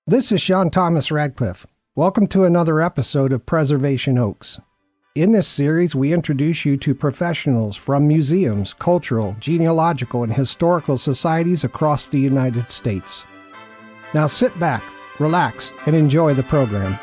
This is Sean Radcliff. Welcome to another episode of Preservation Oaks. In this series, we introduce you to professionals from museums, cultural, genealogical, and historical societies across the United States. Now sit back, relax, and enjoy the program.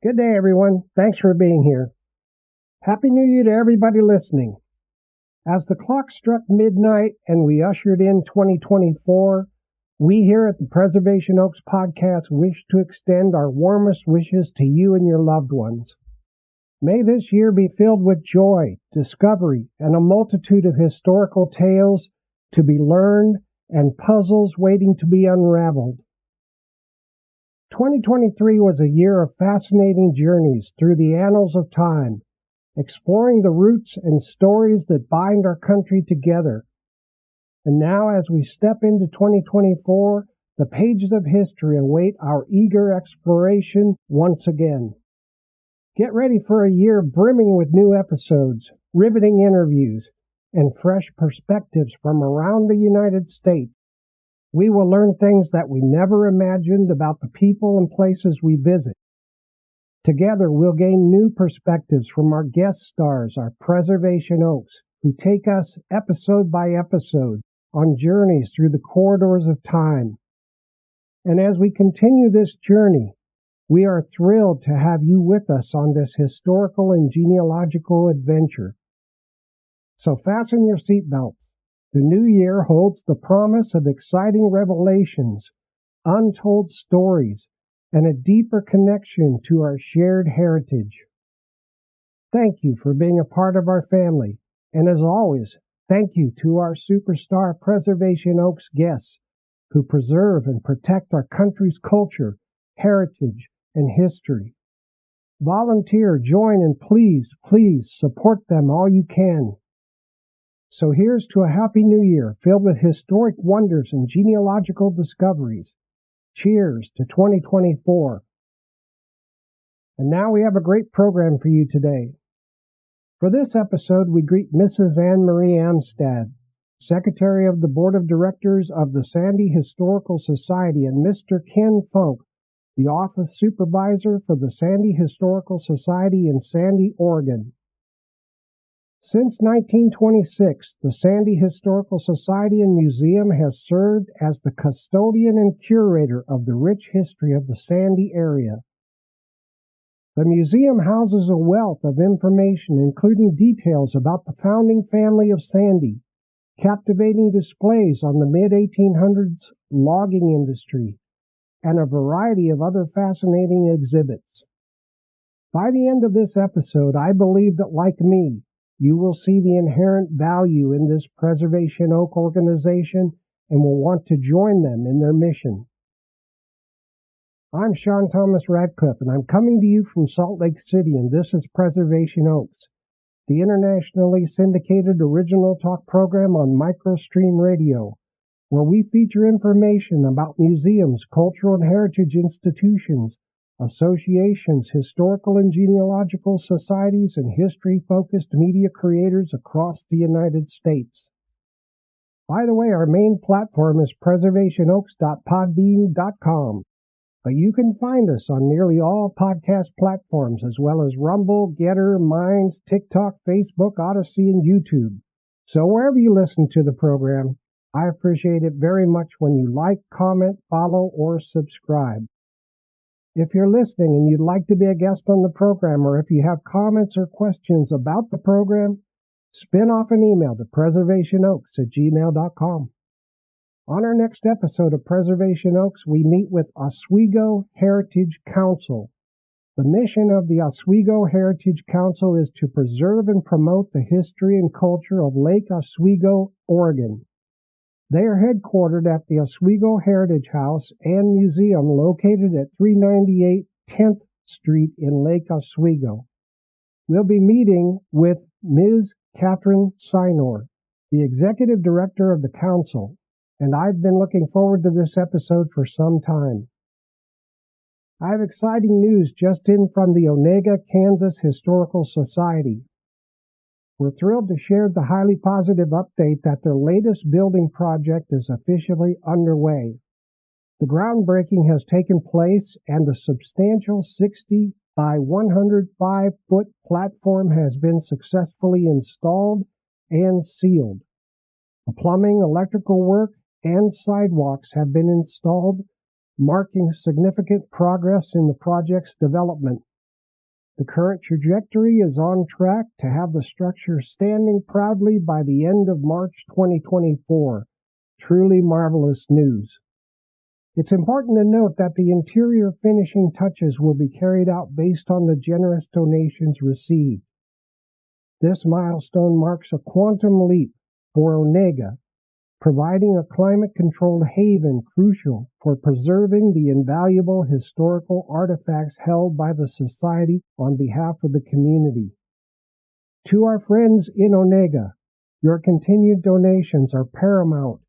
Good day, everyone. Thanks for being here. Happy New Year to everybody listening. As the clock struck midnight and we ushered in 2024, we here at the Preservation Oaks podcast wish to extend our warmest wishes to you and your loved ones. May this year be filled with joy, discovery, and a multitude of historical tales to be learned and puzzles waiting to be unraveled. 2023 was a year of fascinating journeys through the annals of time, exploring the roots and stories that bind our country together. And now, as we step into 2024, the pages of history await our eager exploration once again. Get ready for a year brimming with new episodes, riveting interviews, and fresh perspectives from around the United States. We will learn things that we never imagined about the people and places we visit. Together, we'll gain new perspectives from our guest stars, our Preservation Oaks, who take us episode by episode on journeys through the corridors of time. And as we continue this journey, we are thrilled to have you with us on this historical and genealogical adventure. So fasten your seatbelts. The new year holds the promise of exciting revelations, untold stories, and a deeper connection to our shared heritage. Thank you for being a part of our family, and as always, thank you to our superstar Preservation Oaks guests who preserve and protect our country's culture, heritage, and history. Volunteer, join, and please support them all you can. So here's to a happy new year filled with historic wonders and genealogical discoveries. Cheers to 2024. And now we have a great program for you today. For this episode, we greet Mrs. Marie Amstad, Secretary of the Board of Directors of the Sandy Historical Society, and Mr. Ken Funk, the Office Supervisor for the Sandy Historical Society in Sandy, Oregon. Since 1926, the Sandy Historical Society and Museum has served as the custodian and curator of the rich history of the Sandy area. The museum houses a wealth of information, including details about the founding family of Sandy, captivating displays on the mid-1800s logging industry, and a variety of other fascinating exhibits. By the end of this episode, I believe that, like me, you will see the inherent value in this Preservation Oak organization and will want to join them in their mission. I'm Sean Radcliff, and I'm coming to you from Salt Lake City, and this is Preservation Oaks, the internationally syndicated original talk program on MicroStream Radio, where we feature information about museums, cultural and heritage institutions, associations, historical and genealogical societies, and history-focused media creators across the United States. By the way, our main platform is preservationoaks.podbean.com, but you can find us on nearly all podcast platforms as well as Rumble, Getter, Minds, TikTok, Facebook, Odyssey, and YouTube. So wherever you listen to the program, I appreciate it very much when you like, comment, follow, or subscribe. If you're listening and you'd like to be a guest on the program, or if you have comments or questions about the program, spin off an email to preservationoaks@gmail.com. On our next episode of Preservation Oaks, we meet with Oswego Heritage Council. The mission of the Oswego Heritage Council is to preserve and promote the history and culture of Lake Oswego, Oregon. They are headquartered at the Oswego Heritage House and Museum located at 398 10th Street in Lake Oswego. We'll be meeting with Ms. Catherine Sinor, the Executive Director of the Council, and I've been looking forward to this episode for some time. I have exciting news just in from the Onega, Kansas Historical Society. We're thrilled to share the highly positive update that their latest building project is officially underway. The groundbreaking has taken place and a substantial 60 by 105-foot platform has been successfully installed and sealed. The plumbing, electrical work, and sidewalks have been installed, marking significant progress in the project's development. The current trajectory is on track to have the structure standing proudly by the end of March 2024. Truly marvelous news. It's important to note that the interior finishing touches will be carried out based on the generous donations received. This milestone marks a quantum leap for Onega, providing a climate-controlled haven crucial for preserving the invaluable historical artifacts held by the Society on behalf of the community. To our friends in Onega, your continued donations are paramount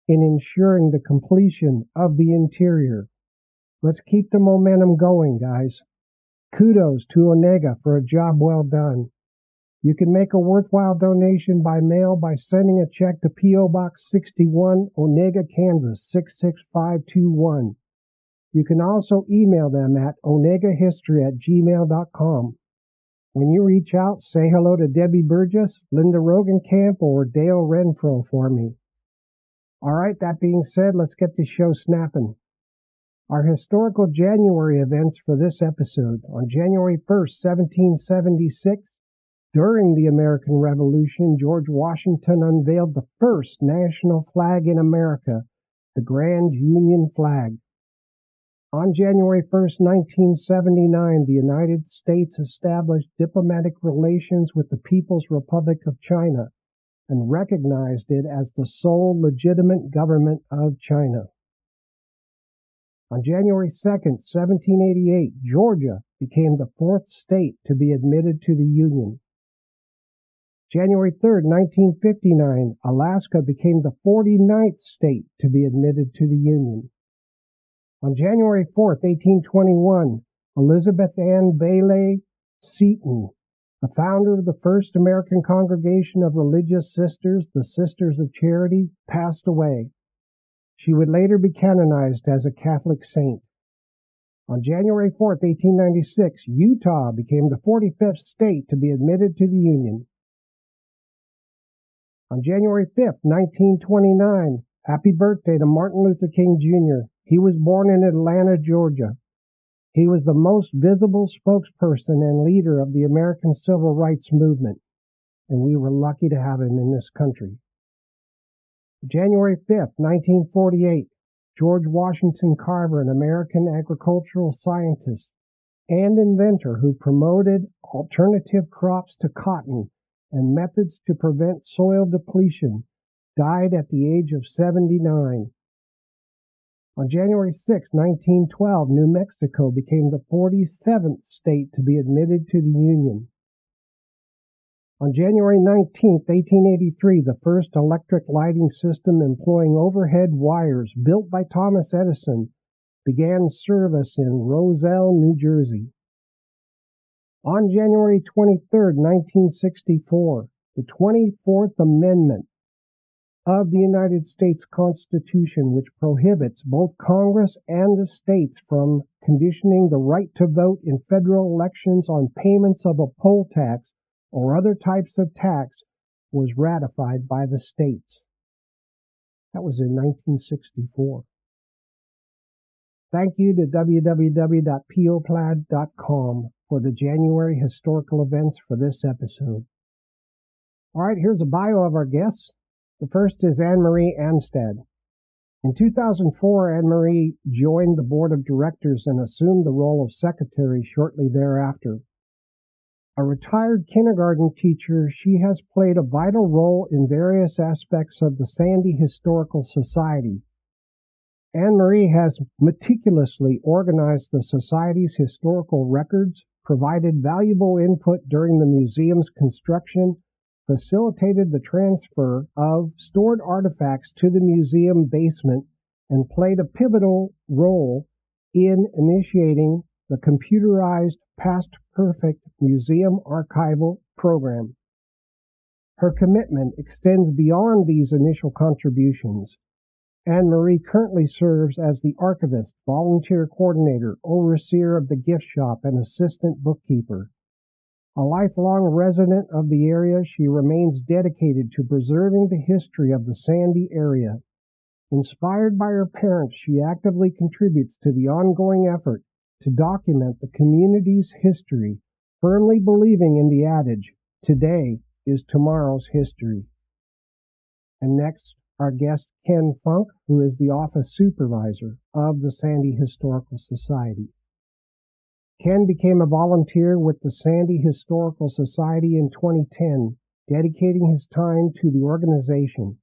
in ensuring the completion of the interior. Let's keep the momentum going, guys. Kudos to Onega for a job well done. You can make a worthwhile donation by mail by sending a check to P.O. Box 61, Onega, Kansas 66521. You can also email them at onegahistory@gmail.com. When you reach out, say hello to Debbie Burgess, Linda Rogenkamp, or Dale Renfro for me. All right, that being said, let's get this show snapping. Our historical January events for this episode. On January 1st, 1776, during the American Revolution, George Washington unveiled the first national flag in America, the Grand Union Flag. On January 1st, 1979, the United States established diplomatic relations with the People's Republic of China and recognized it as the sole legitimate government of China. On January 2nd, 1788, Georgia became the fourth state to be admitted to the Union. January 3rd, 1959, Alaska became the 49th state to be admitted to the Union. On January 4th, 1821, Elizabeth Ann Bailey Seton, the founder of the first American congregation of religious sisters, the Sisters of Charity, passed away. She would later be canonized as a Catholic saint. On January 4th, 1896, Utah became the 45th state to be admitted to the Union. On January 5th, 1929, happy birthday to Martin Luther King Jr. He was born in Atlanta, Georgia. He was the most visible spokesperson and leader of the American Civil Rights Movement, and we were lucky to have him in this country. January 5th, 1948, George Washington Carver, an American agricultural scientist and inventor who promoted alternative crops to cotton and methods to prevent soil depletion, died at the age of 79. On January 6, 1912, New Mexico became the 47th state to be admitted to the Union. On January 19, 1883, the first electric lighting system employing overhead wires built by Thomas Edison began service in Roselle, New Jersey. On January 23, 1964, the 24th Amendment of the United States Constitution, which prohibits both Congress and the states from conditioning the right to vote in federal elections on payments of a poll tax or other types of tax, was ratified by the states. That was in 1964. Thank you to www.poplad.com for the January historical events for this episode. All right, here's a bio of our guests. The first is Marie Amstad. In 2004, Marie joined the board of directors and assumed the role of secretary shortly thereafter. A retired kindergarten teacher, she has played a vital role in various aspects of the Sandy Historical Society. Marie has meticulously organized the Society's historical records, provided valuable input during the museum's construction, facilitated the transfer of stored artifacts to the museum basement, and played a pivotal role in initiating the computerized Past Perfect Museum Archival Program. Her commitment extends beyond these initial contributions. Marie currently serves as the archivist, volunteer coordinator, overseer of the gift shop, and assistant bookkeeper. A lifelong resident of the area, she remains dedicated to preserving the history of the Sandy area. Inspired by her parents, she actively contributes to the ongoing effort to document the community's history, firmly believing in the adage, today is tomorrow's history. And next, our guest Ken Funk, who is the office supervisor of the Sandy Historical Society. Ken became a volunteer with the Sandy Historical Society in 2010, dedicating his time to the organization.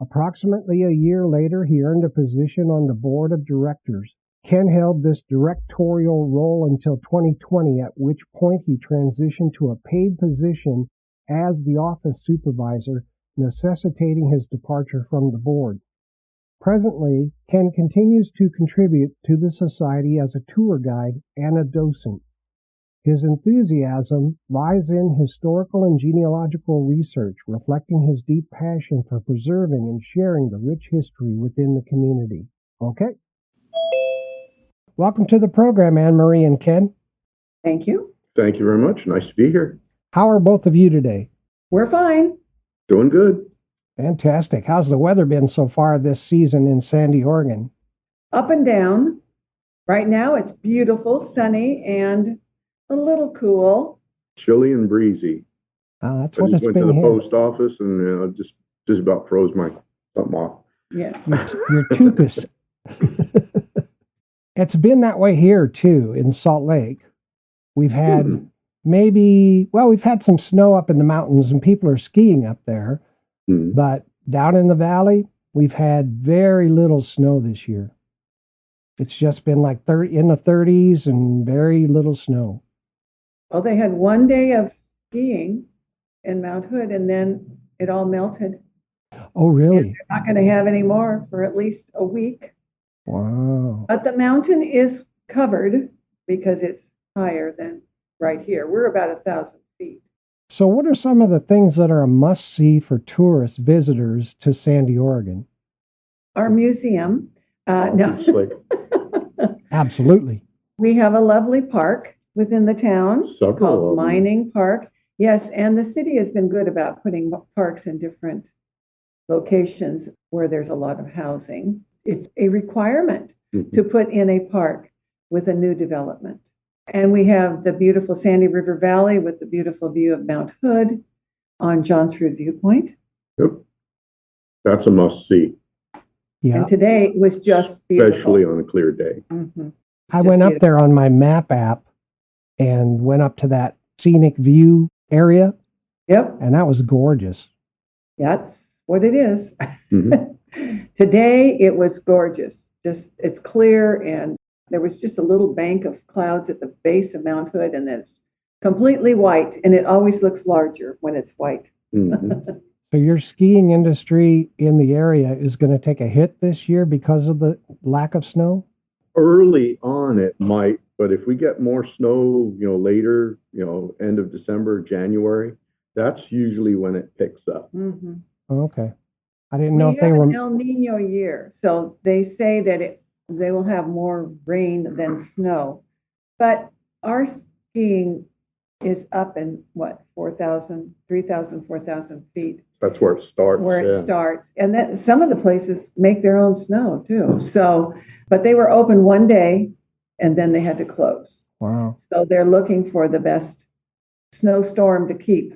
Approximately a year later, he earned a position on the board of directors. Ken held this directorial role until 2020, at which point he transitioned to a paid position as the office supervisor, necessitating his departure from the board. Presently, Ken continues to contribute to the Society as a tour guide and a docent. His enthusiasm lies in historical and genealogical research, reflecting his deep passion for preserving and sharing the rich history within the community. Okay. Welcome to the program, Marie and Ken. Thank you. Thank you very much. Nice to be here. How are both of you today? We're fine. Doing good. Fantastic. How's the weather been so far this season in Sandy, Oregon? Up and down. Right now it's beautiful, sunny, and a little cool. Chilly and breezy. That's I what just it's went to been the here. post office and just about froze my something off. Yes. Your tuchus. It's been that way here too in Salt Lake. We've had we've had some snow up in the mountains and people are skiing up there. But down in the valley, we've had very little snow this year. It's just been like in the 30s and very little snow. Well, they had one day of skiing in Mount Hood and then it all melted. Oh, really? And they're not going to have any more for at least a week. Wow. But the mountain is covered because it's higher than right here. We're about 1,000 feet. So what are some of the things that are a must-see for tourist visitors to Sandy, Oregon? Our museum. No. Absolutely. We have a lovely park within the town called Mining Park. Yes, and the city has been good about putting parks in different locations where there's a lot of housing. It's a requirement to put in a park with a new development. And we have the beautiful Sandy River Valley with the beautiful view of Mount Hood on Johns Road Viewpoint. Yep. That's a must-see. Yeah. And today was just beautiful. Especially on a clear day. I went up there on my map app and went up to that scenic view area. Yep. And that was gorgeous. That's what it is. Today it was gorgeous. It's clear, and there was just a little bank of clouds at the base of Mount Hood, and then it's completely white, and it always looks larger when it's white. So your skiing industry in the area is going to take a hit this year because of the lack of snow? Early on it might, but if we get more snow, later, end of December, January, that's usually when it picks up. Okay. I didn't know if they were an El Nino year, so they say that they will have more rain than snow. But our skiing is up in what, 4,000, 3,000, 4,000 feet. That's where it starts. Where it starts. And then some of the places make their own snow too. So, but they were open one day and then they had to close. Wow. So they're looking for the best snowstorm to keep.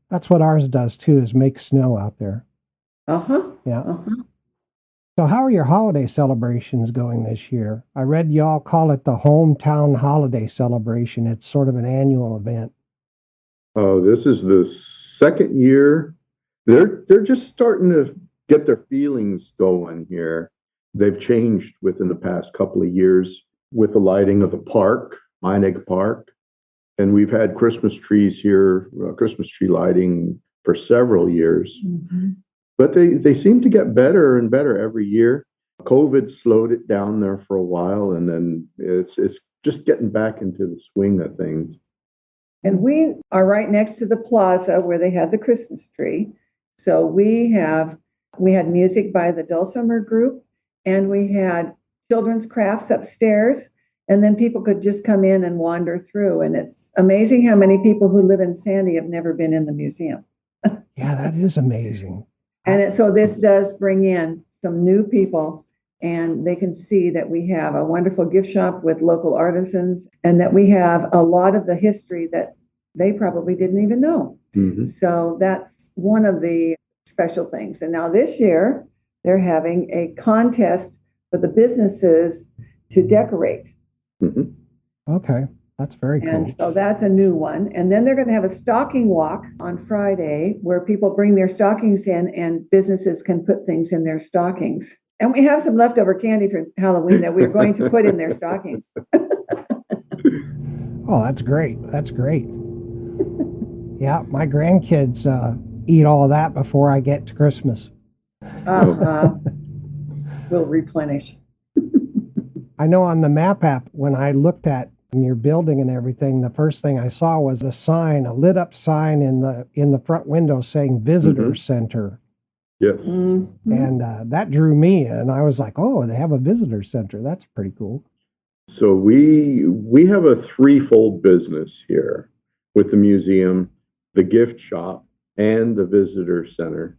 That's what ours does too, is make snow out there. Yeah. So how are your holiday celebrations going this year? I read y'all call it the Hometown Holiday Celebration. It's sort of an annual event. This is the second year. They're just starting to get their feelings going here. They've changed within the past couple of years with the lighting of the park, Meinig Park. And we've had Christmas trees here, Christmas tree lighting for several years. But they seem to get better and better every year. COVID slowed it down there for a while, and then it's just getting back into the swing of things. And we are right next to the plaza where they had the Christmas tree. So we had music by the Dulcimer group, and we had children's crafts upstairs, and then people could just come in and wander through. And it's amazing how many people who live in Sandy have never been in the museum. Yeah, that is amazing. And so this does bring in some new people, and they can see that we have a wonderful gift shop with local artisans, and that we have a lot of the history that they probably didn't even know. So that's one of the special things. And now this year, they're having a contest for the businesses to decorate. Okay, that's very cool. And so that's a new one. And then they're going to have a stocking walk on Friday where people bring their stockings in and businesses can put things in their stockings. And we have some leftover candy for Halloween that we're going to put in their stockings. Oh, that's great. That's great. Yeah, my grandkids eat all of that before I get to Christmas. We'll replenish. I know on the map app, when I looked at your building and everything, the first thing I saw was a sign, a lit up sign in the front window saying Visitor Center. Yes. And that drew me, and I was like, oh, they have a visitor center. That's pretty cool. So we have a threefold business here with the museum, the gift shop, and the visitor center.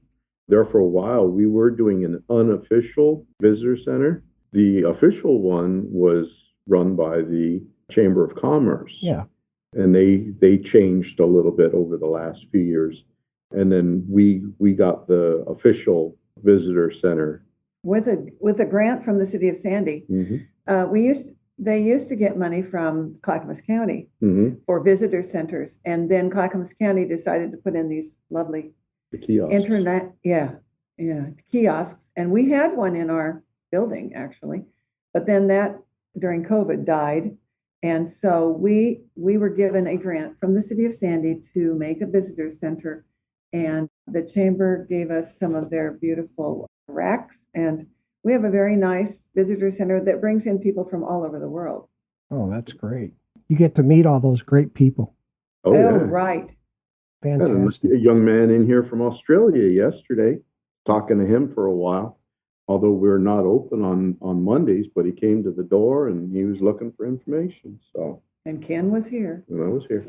There for a while, we were doing an unofficial visitor center. The official one was run by the Chamber of Commerce. Yeah. And they changed a little bit over the last few years. And then we got the official visitor center. With a grant from the city of Sandy. They used to get money from Clackamas County for visitor centers. And then Clackamas County decided to put in these lovely kiosks. Internet, kiosks. And we had one in our building, actually. But then that, during COVID, died. And so we were given a grant from the city of Sandy to make a visitor center. And the chamber gave us some of their beautiful racks. And we have a very nice visitor center that brings in people from all over the world. Oh, that's great. You get to meet all those great people. Oh, yeah. Right. Fantastic. A young man in here from Australia yesterday, talking to him for a while, although we're not open on Mondays, but he came to the door and he was looking for information. So. And Ken was here. And I was here.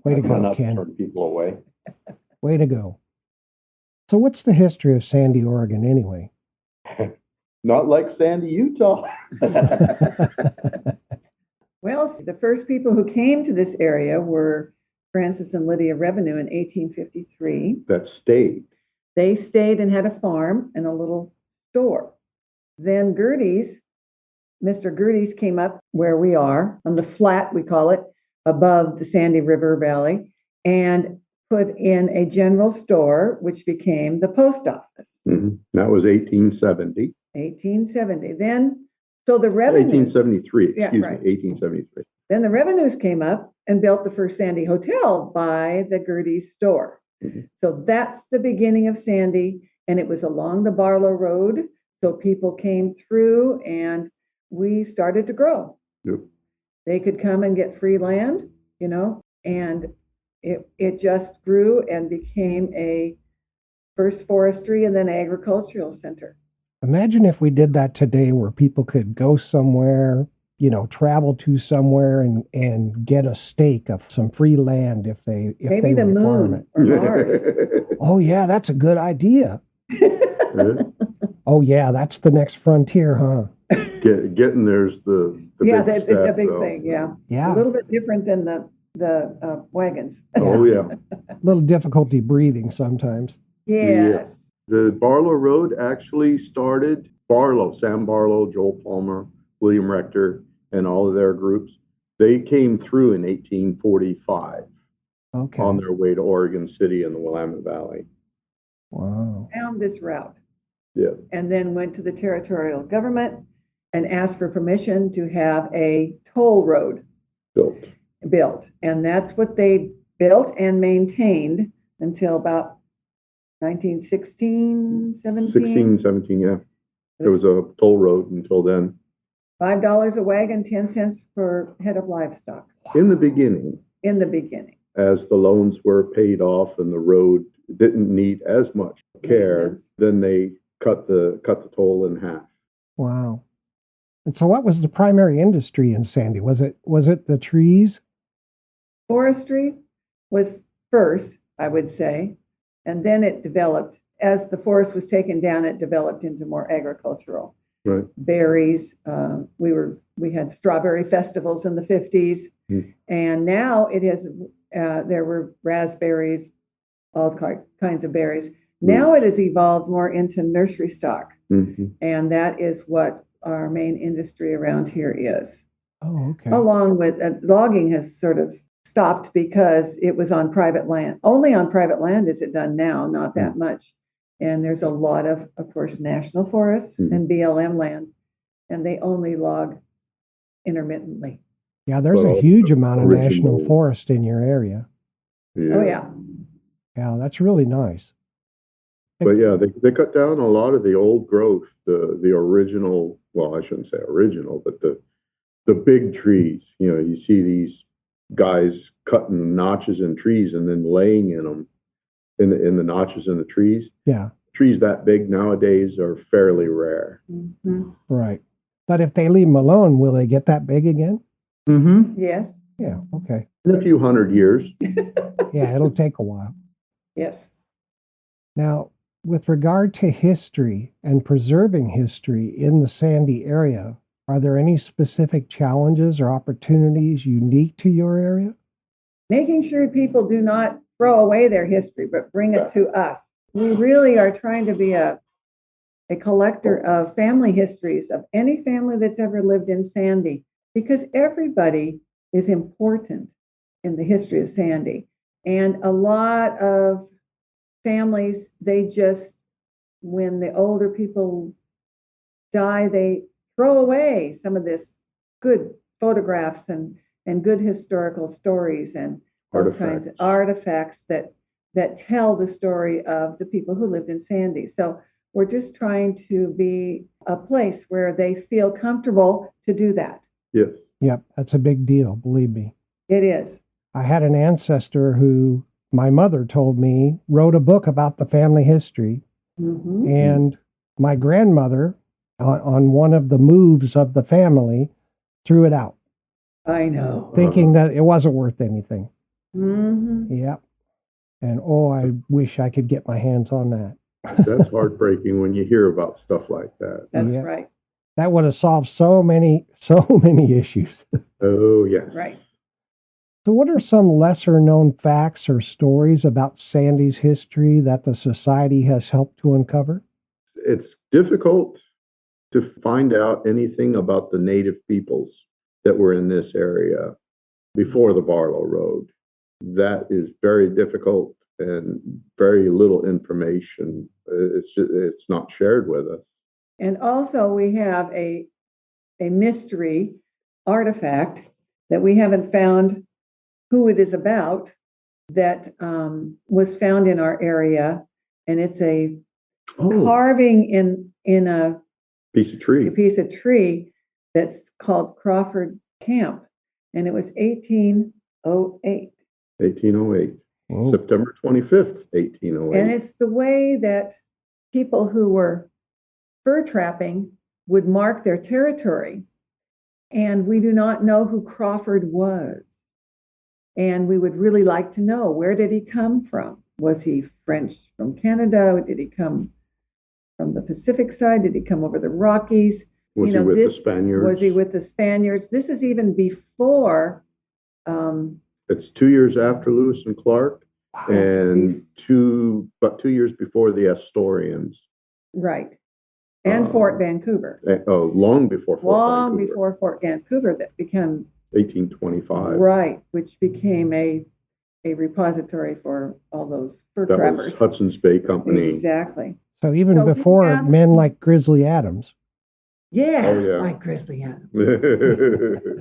Way to go, not Ken. To turn people away. Way to go. So what's the history of Sandy, Oregon, anyway? Not like Sandy, Utah. Well, the first people who came to this area were Francis and Lydia Revenue in 1853. That stayed. They stayed and had a farm and a little store. Then Mr. Gerdes came up where we are, on the flat, we call it, above the Sandy River Valley, and put in a general store, which became the post office. That was 1870. 1870. Then, so the revenue. 1873, excuse me, right. 1873. Then the Revenues came up and built the first Sandy Hotel by the Gerdes store. So that's the beginning of Sandy, and it was along the Barlow Road. So people came through, and we started to grow. Yep. They could come and get free land, and it just grew and became a first forestry and then agricultural center. Imagine if we did that today, where people could go somewhere, travel to somewhere and get a stake of some free land if they Maybe the would farm moon it. or Mars. Oh yeah, that's a good idea. Oh yeah, that's the next frontier, huh? Getting there's the Yeah, big it's step, a big though. thing, yeah. Yeah. A little bit different than the wagons. Oh yeah. A little difficulty breathing sometimes. Yes. The Barlow Road actually started Sam Barlow, Joel Palmer, William Rector, and all of their groups. They came through in 1845 Okay. on their way to Oregon City in the Willamette Valley. Wow. Found this route. Yeah. And then went to the territorial government and asked for permission to have a toll road built. And that's what they built and maintained until about 1916, 17. 16, 17, yeah. There was a toll road until then. $5 a wagon, 10 cents per head of livestock. In the beginning. As the loans were paid off and the road didn't need as much care, then they cut the toll in half. Wow. And so what was the primary industry in Sandy? Was it the trees? Forestry was first, I would say, and then it developed. As the forest was taken down, it developed into more agricultural. Right. Berries. We had strawberry festivals in the 50s, and now it has. There were raspberries, all kinds of berries. Now it has evolved more into nursery stock, and that is what our main industry around here is. Oh, okay. Along with logging has sort of stopped because it was on private land. Only on private land is it done now, not that much. And there's a lot of course, national forests and BLM land, and they only log intermittently. Yeah, there's a huge amount of national forest in your area. Yeah. Oh, yeah. Yeah, that's really nice. But yeah, they cut down a lot of the old growth, the original, well, I shouldn't say original, but the big trees. You see these guys cutting notches in trees and then laying in them in the notches in the trees. Yeah. Trees that big nowadays are fairly rare. Right. But if they leave them alone, will they get that big again? Yes. Yeah, okay. In a few hundred years. Yeah, it'll take a while. Yes. Now, with regard to history and preserving history in the Sandy area, are there any specific challenges or opportunities unique to your area? Making sure people do not throw away their history, but bring it to us. We really are trying to be a collector of family histories of any family that's ever lived in Sandy, because everybody is important in the history of Sandy. And a lot of families, when the older people die, they throw away some of this good photographs and good historical stories and those kinds of artifacts that tell the story of the people who lived in Sandy. So we're just trying to be a place where they feel comfortable to do that. Yes. Yep, that's a big deal, believe me. It is. I had an ancestor who, my mother told me, wrote a book about the family history. And my grandmother, on one of the moves of the family, threw it out. I know. Thinking that it wasn't worth anything. Mm-hmm. Yep. And I wish I could get my hands on that. That's heartbreaking when you hear about stuff like that. That's right. That would have solved so many issues. Oh, yes. Right. So what are some lesser known facts or stories about Sandy's history that the Society has helped to uncover? It's difficult to find out anything about the native peoples that were in this area before the Barlow Road. That is very difficult and very little information. It's not shared with us. And also we have a mystery artifact that we haven't found who it is about that was found in our area, and it's a carving in a piece of tree that's called Crawford Camp, and it was 1808. 1808. September 25th, 1808. And it's the way that people who were fur trapping would mark their territory. And we do not know who Crawford was. And we would really like to know, where did he come from? Was he French from Canada? Did he come from the Pacific side? Did he come over the Rockies? Was he with the Spaniards? Was he with the Spaniards? This is even before. It's 2 years after Lewis and Clark, and about 2 years before the Astorians. Right. And Fort Vancouver. Long before Fort Long Vancouver. before Fort Vancouver, that became 1825. right, which became a repository for all those fur That trappers. was Hudson's Bay Company. Exactly. So even before men like Grizzly Adams. Yeah, Oh, yeah. like Grizzly Adams.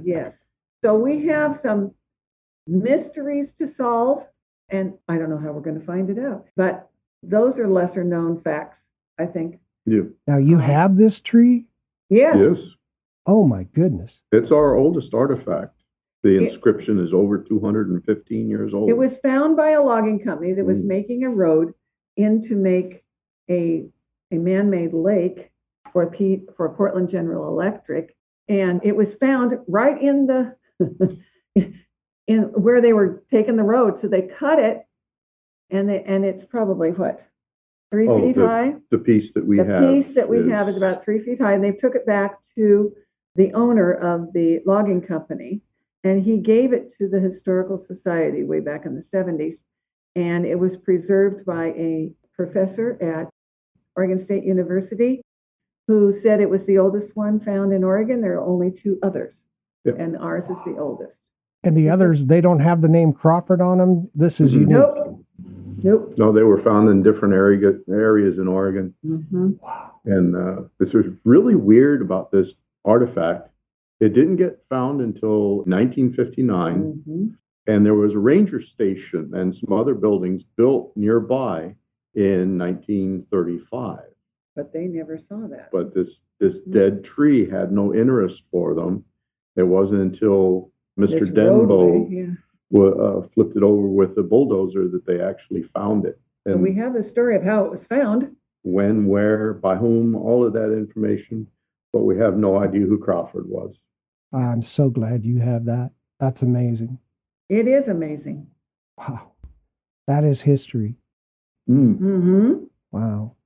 Yes. So we have some mysteries to solve, and I don't know how we're going to find it out, but those are lesser known facts, I think. Yeah. Now you have this tree? Yes. Yes. Oh my goodness. It's our oldest artifact. The inscription is over 215 years old. It was found by a logging company that was making a road in to make a man-made lake for Portland General Electric, and it was found right in the in where they were taking the road. So they cut it, and it's probably what, 3 feet high. The piece that we have. The piece that we have is about 3 feet high, and they took it back to the owner of the logging company, and he gave it to the Historical Society way back in the 70s, and it was preserved by a professor at Oregon State University who said it was the oldest one found in Oregon. There are only 2 others, and ours is the oldest. And the others, they don't have the name Crawford on them? This is unique. Nope. No, they were found in different areas in Oregon. Wow. And this was really weird about this artifact. It didn't get found until 1959. And there was a ranger station and some other buildings built nearby in 1935. But they never saw that. But this dead tree had no interest for them. It wasn't until Mr. Denbo flipped it over with the bulldozer that they actually found it. And so we have the story of how it was found. When, where, by whom, all of that information, but we have no idea who Crawford was. I'm so glad you have that. That's amazing. It is amazing. Wow. That is history. Wow.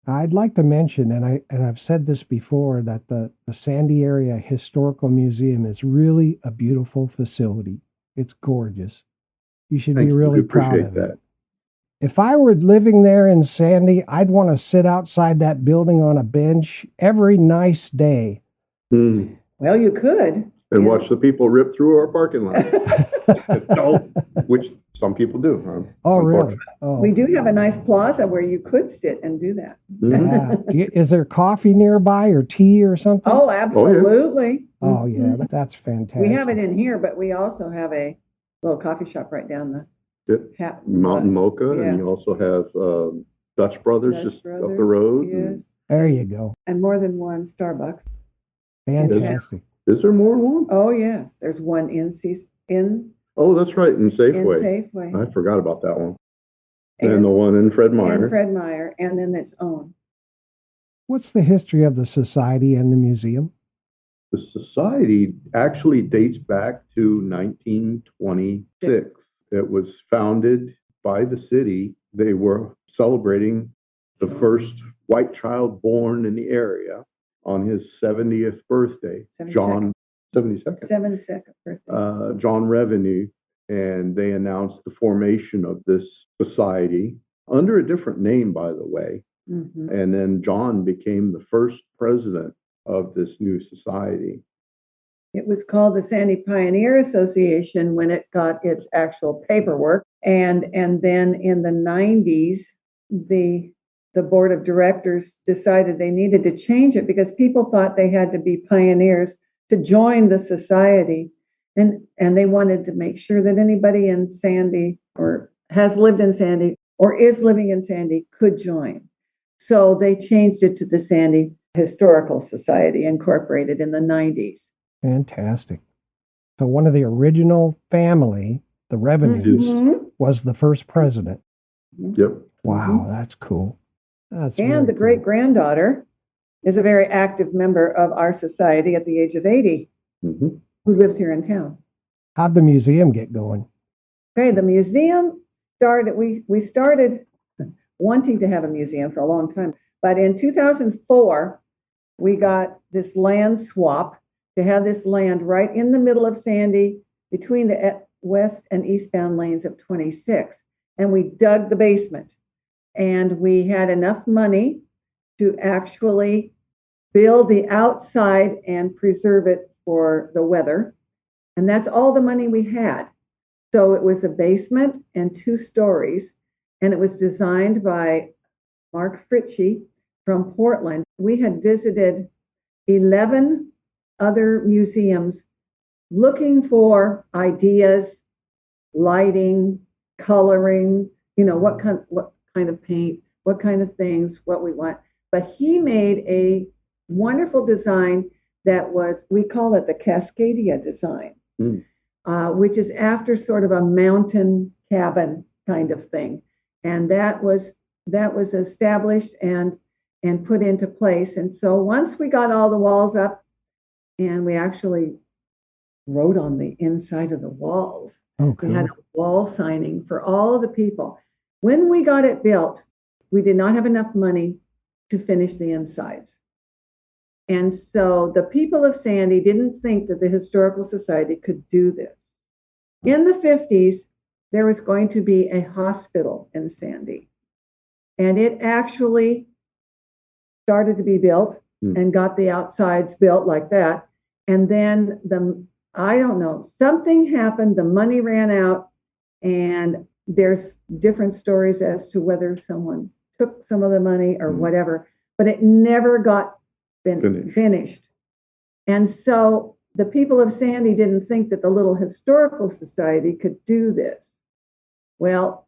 I'd like to mention, and I've said this before, that the Sandy Area Historical Museum is really a beautiful facility. It's gorgeous. You should be really proud of it. If I were living there in Sandy, I'd want to sit outside that building on a bench every nice day. Well, you could. And watch the people rip through our parking lot. Which some people do. Oh, really? Oh. We do have a nice plaza where you could sit and do that. Yeah. Is there coffee nearby or tea or something? Oh, absolutely. Oh, yeah. That's fantastic. We have it in here, but we also have a little coffee shop right down the Mountain Mocha, and you also have Dutch Brothers just up the road. Yes. There you go. And more than one Starbucks. Fantastic. Is there more than one? Oh, yes. There's one in Oh, that's right, in Safeway. Safeway. I forgot about that one. And the one in Fred Meyer. And then its own. What's the history of the society and the museum? The society actually dates back to 1926. It was founded by the city. They were celebrating the first white child born in the area on his 70th birthday. 72nd birthday. John Revenue, and they announced the formation of this society under a different name, by the way. And then John became the first president of this new society. It was called the Sandy Pioneer Association when it got its actual paperwork. And then in the 90s, the board of directors decided they needed to change it because people thought they had to be pioneers to join the society. And they wanted to make sure that anybody in Sandy or has lived in Sandy or is living in Sandy could join. So they changed it to the Sandy Historical Society, incorporated in the 90s. Fantastic. So one of the original family, the Revenues, was the first president. Yep. Wow, that's cool. And the great-granddaughter is a very active member of our society at the age of 80, who lives here in town. How'd the museum get going? Okay, the museum started, we started wanting to have a museum for a long time, but in 2004, we got this land swap to have this land right in the middle of Sandy between the west and eastbound lanes of 26. And we dug the basement, and we had enough money to actually build the outside and preserve it for the weather. And that's all the money we had. So it was a basement and 2 stories, and it was designed by Mark Fritchie from Portland. We had visited 11 other museums looking for ideas, lighting, coloring, what kind of paint, what kind of things, what we want. But he made a wonderful design that was, we call it the Cascadia design, which is after sort of a mountain cabin kind of thing. And that was established and put into place. And so once we got all the walls up, and we actually wrote on the inside of the walls. Okay. We had a wall signing for all of the people. When we got it built, we did not have enough money to finish the insides. And so the people of Sandy didn't think that the Historical Society could do this. In the 50s, there was going to be a hospital in Sandy. And it actually started to be built and got the outsides built like that. And then I don't know, something happened, the money ran out, and there's different stories as to whether someone took some of the money or whatever, but it never got finished. And so the people of Sandy didn't think that the little Historical Society could do this. Well,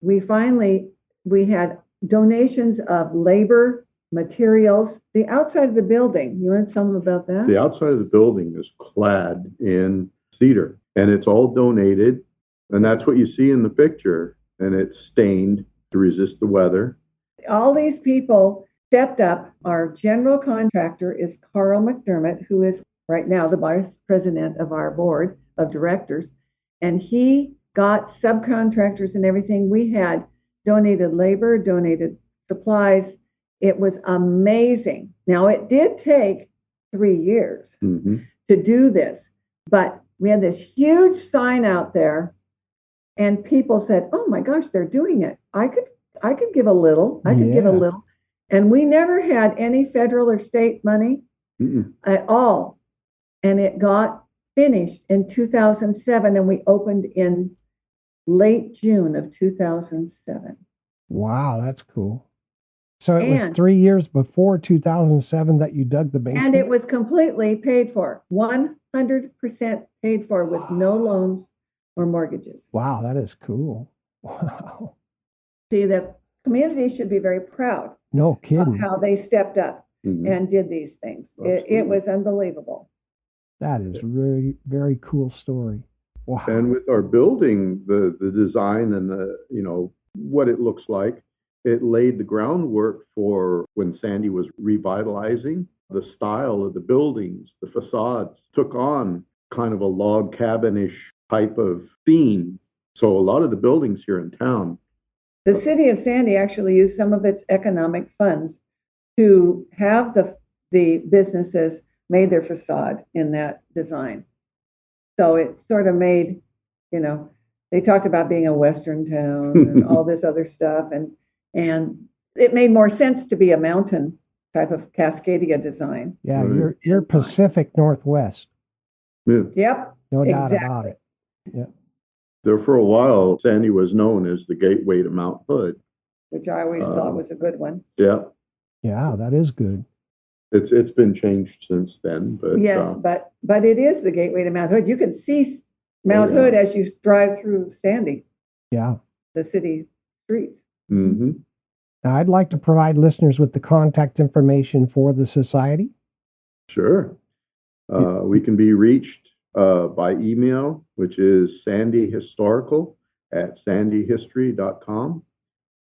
we had donations of labor, materials, the outside of the building. You want to tell them about that? The outside of the building is clad in cedar, and it's all donated. And that's what you see in the picture. And it's stained to resist the weather. All these people stepped up. Our general contractor is Carl McDermott, who is right now the vice president of our board of directors. And he got subcontractors and everything. We had donated labor, donated supplies. It was amazing. Now, it did take 3 years to do this, but we had this huge sign out there, and people said, "Oh my gosh, they're doing it. I could give a little. I could give a little." And we never had any federal or state money at all. And it got finished in 2007, and we opened in late June of 2007. Wow, that's cool. So it was 3 years before 2007 that you dug the basement? And it was completely paid for, 100% paid for with no loans or mortgages. Wow, that is cool. Wow. See, the community should be very proud. No kidding. Of how they stepped up and did these things. It was unbelievable. That is very, very cool story. Wow. And with our building, the design and what it looks like, it laid the groundwork for when Sandy was revitalizing. The style of the buildings, the facades took on kind of a log cabin-ish type of theme. So a lot of the buildings here in town. The city of Sandy actually used some of its economic funds to have the businesses made their facade in that design. So it sort of made, they talked about being a Western town and all this other stuff. And it made more sense to be a mountain type of Cascadia design. Yeah, you're Pacific Northwest. Yeah. Yep. No doubt about it. Yeah. There for a while, Sandy was known as the gateway to Mount Hood, which I always thought was a good one. Yeah. Yeah, that is good. It's been changed since then, but yes, but it is the gateway to Mount Hood. You can see Mount Hood as you drive through Sandy. Yeah. The city streets. Mm-hmm. Now, I'd like to provide listeners with the contact information for the society. Sure. We can be reached by email, which is sandyhistorical@sandyhistory.com.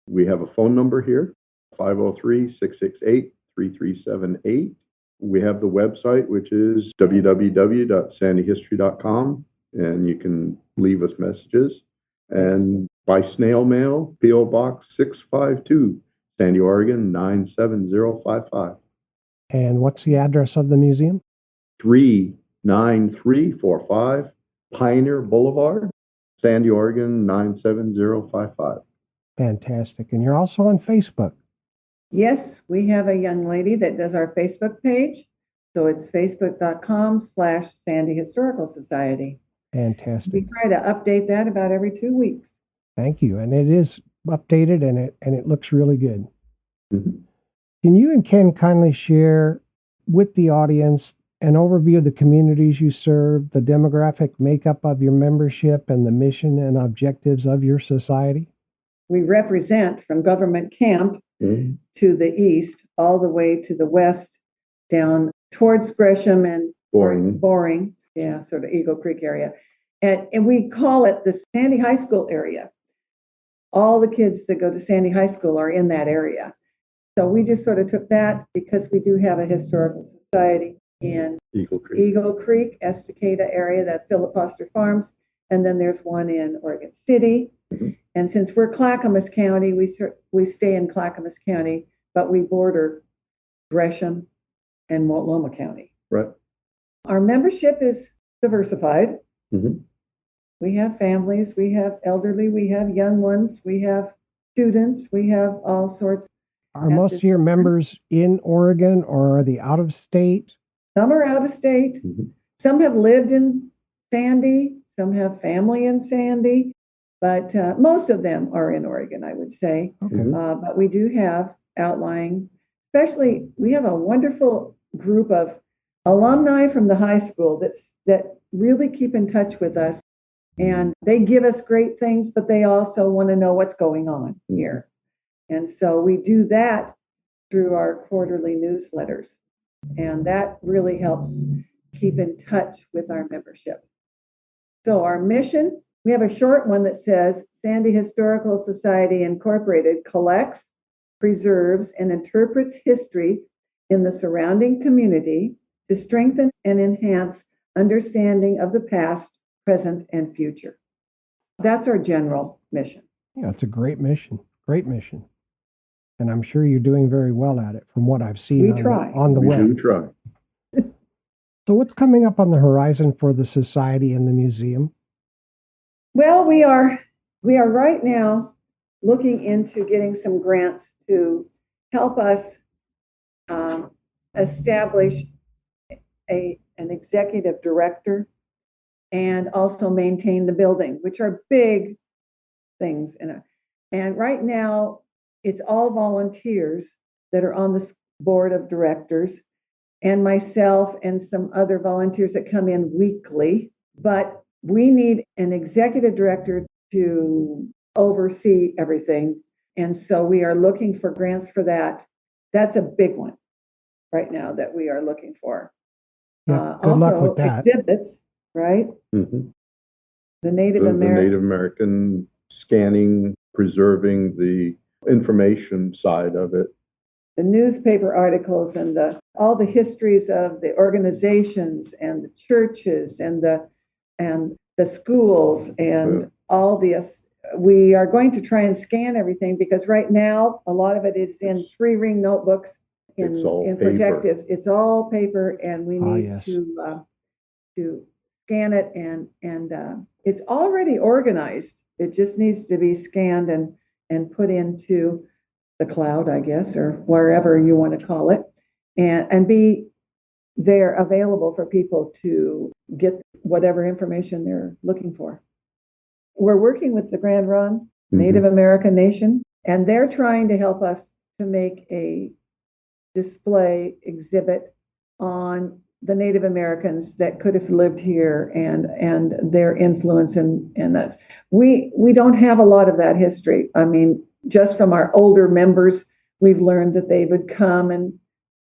We have a phone number here, 503-668-3682. 3378. We have the website, which is www.sandyhistory.com, and you can leave us messages. And by snail mail, P.O. Box 652, Sandy, Oregon 97055. And what's the address of the museum? 39345 Pioneer Boulevard, Sandy, Oregon 97055. Fantastic. And you're also on Facebook. Yes, we have a young lady that does our Facebook page. So it's facebook.com/Sandy Historical Society. Fantastic. We try to update that about every 2 weeks. Thank you. And it is updated and it looks really good. Mhm. Can you and Ken kindly share with the audience an overview of the communities you serve, the demographic makeup of your membership, and the mission and objectives of your society? We represent from Government Camp to the east, all the way to the west, down towards Gresham and Boring. Yeah, sort of Eagle Creek area. And we call it the Sandy High School area. All the kids that go to Sandy High School are in that area. So we just sort of took that because we do have a historical society in Eagle Creek, Estacada area, that's Philip Foster Farms. And then there's one in Oregon City. Mm-hmm. And since we're Clackamas County, we stay in Clackamas County, but we border Gresham and Multnomah County. Right. Our membership is diversified. Mm-hmm. We have families, we have elderly, we have young ones, we have students, we have all sorts. Are most of your members in Oregon, or are they out of state? Some are out of state. Mm-hmm. Some have lived in Sandy. Some have family in Sandy. But most of them are in Oregon, I would say. Okay. But we do have outlying, especially we have a wonderful group of alumni from the high school that really keep in touch with us. And they give us great things, but they also want to know what's going on here. And so we do that through our quarterly newsletters. And that really helps keep in touch with our membership. So our mission, we have a short one that says, Sandy Historical Society Incorporated collects, preserves, and interprets history in the surrounding community to strengthen and enhance understanding of the past, present, and future. That's our general mission. Yeah, it's a great mission. Great mission. And I'm sure you're doing very well at it from what I've seen on the web. We do try. So what's coming up on the horizon for the society and the museum? Well, we are right now looking into getting some grants to help us establish an executive director and also maintain the building, which are big things. And right now, it's all volunteers that are on the board of directors, and myself and some other volunteers that come in weekly. But we need an executive director to oversee everything. And so we are looking for grants for that. That's a big one right now that we are looking for. Yeah, good luck with that. Exhibits, right? Mm-hmm. The Native American scanning, preserving the information side of it. The newspaper articles and all the histories of the organizations and the churches and the schools and all this. We are going to try and scan everything because right now a lot of it is in 3-ring notebooks in protective. It's all paper, and we need to scan it and it's already organized. It just needs to be scanned and put into the cloud, I guess, or wherever you want to call it, and be there available for people to get whatever information they're looking for. We're working with the Grand Run Native American Nation, and they're trying to help us to make a display exhibit on the Native Americans that could have lived here and their influence and that. We don't have a lot of that history. I mean, just from our older members, we've learned that they would come and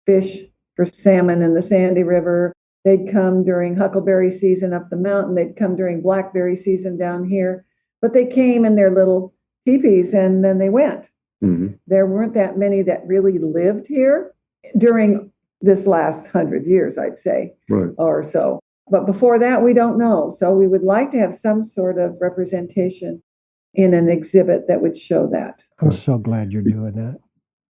fish for salmon in the Sandy River. They'd come during huckleberry season up the mountain. They'd come during blackberry season down here. But they came in their little teepees and then they went. Mm-hmm. There weren't that many that really lived here. during this last 100 years, I'd say, Right. or so. But before that, we don't know. So we would like to have some sort of representation in an exhibit that would show that. I'm so glad you're doing that.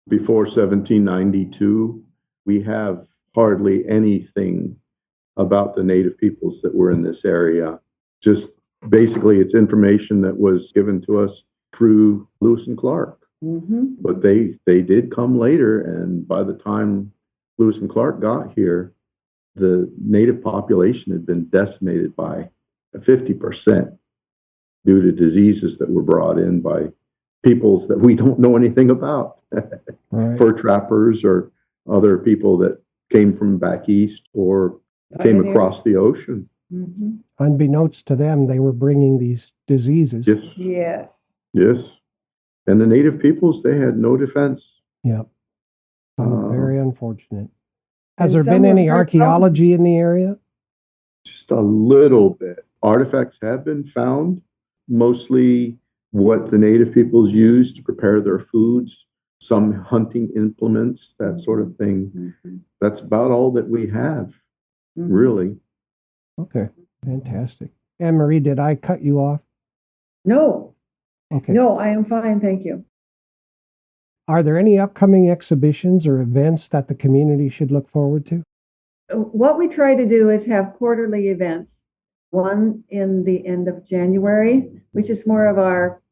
Before 1792, we have hardly anything about the native peoples that were in this area. Just basically, it's information that was given to us through Lewis and Clark. Mm-hmm. But they did come later, and by the time Lewis and Clark got here, the native population had been decimated by 50% due to diseases that were brought in by peoples that we don't know anything about. Right. Fur trappers or other people that came from back east or came across the ocean. Mm-hmm. Unbeknownst to them, they were bringing these diseases. Yes. Yes. Yes. And the native peoples, they had no defense. Yep. Very unfortunate. Has And there some been were any hurt archaeology in the area? Just a little bit. Artifacts have been found, mostly what the native peoples used to prepare their foods, some hunting implements, that sort of thing. Mm-hmm. That's about all that we have, Mm-hmm. really. Okay, fantastic. Anne Marie, did I cut you off? No. Okay. No, I am fine. Thank you. Are there any upcoming exhibitions or events that the community should look forward to? What we try to do is have quarterly events. One in the end of January, which is more of our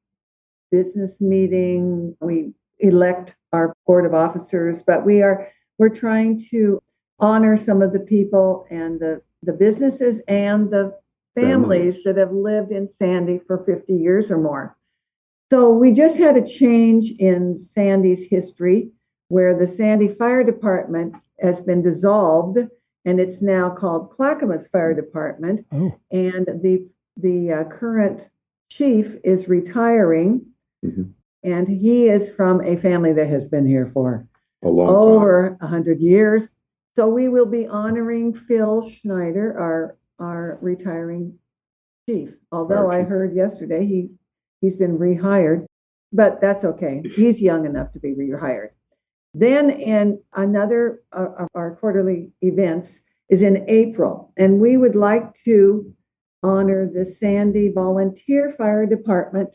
business meeting. We elect our board of officers, but we're trying to honor some of the people and the businesses and the families that have lived in Sandy for 50 years or more. So we just had a change in Sandy's history where the Sandy Fire Department has been dissolved and it's now called Clackamas Fire Department. Oh. And the current chief is retiring. Mm-hmm. And he is from a family that has been here for A long over 100 years. So we will be honoring Phil Schneider, our retiring chief. Although I heard yesterday he's been rehired, but that's okay. He's young enough to be rehired. Then in another of our quarterly events is in April, and we would like to honor the Sandy Volunteer Fire Department.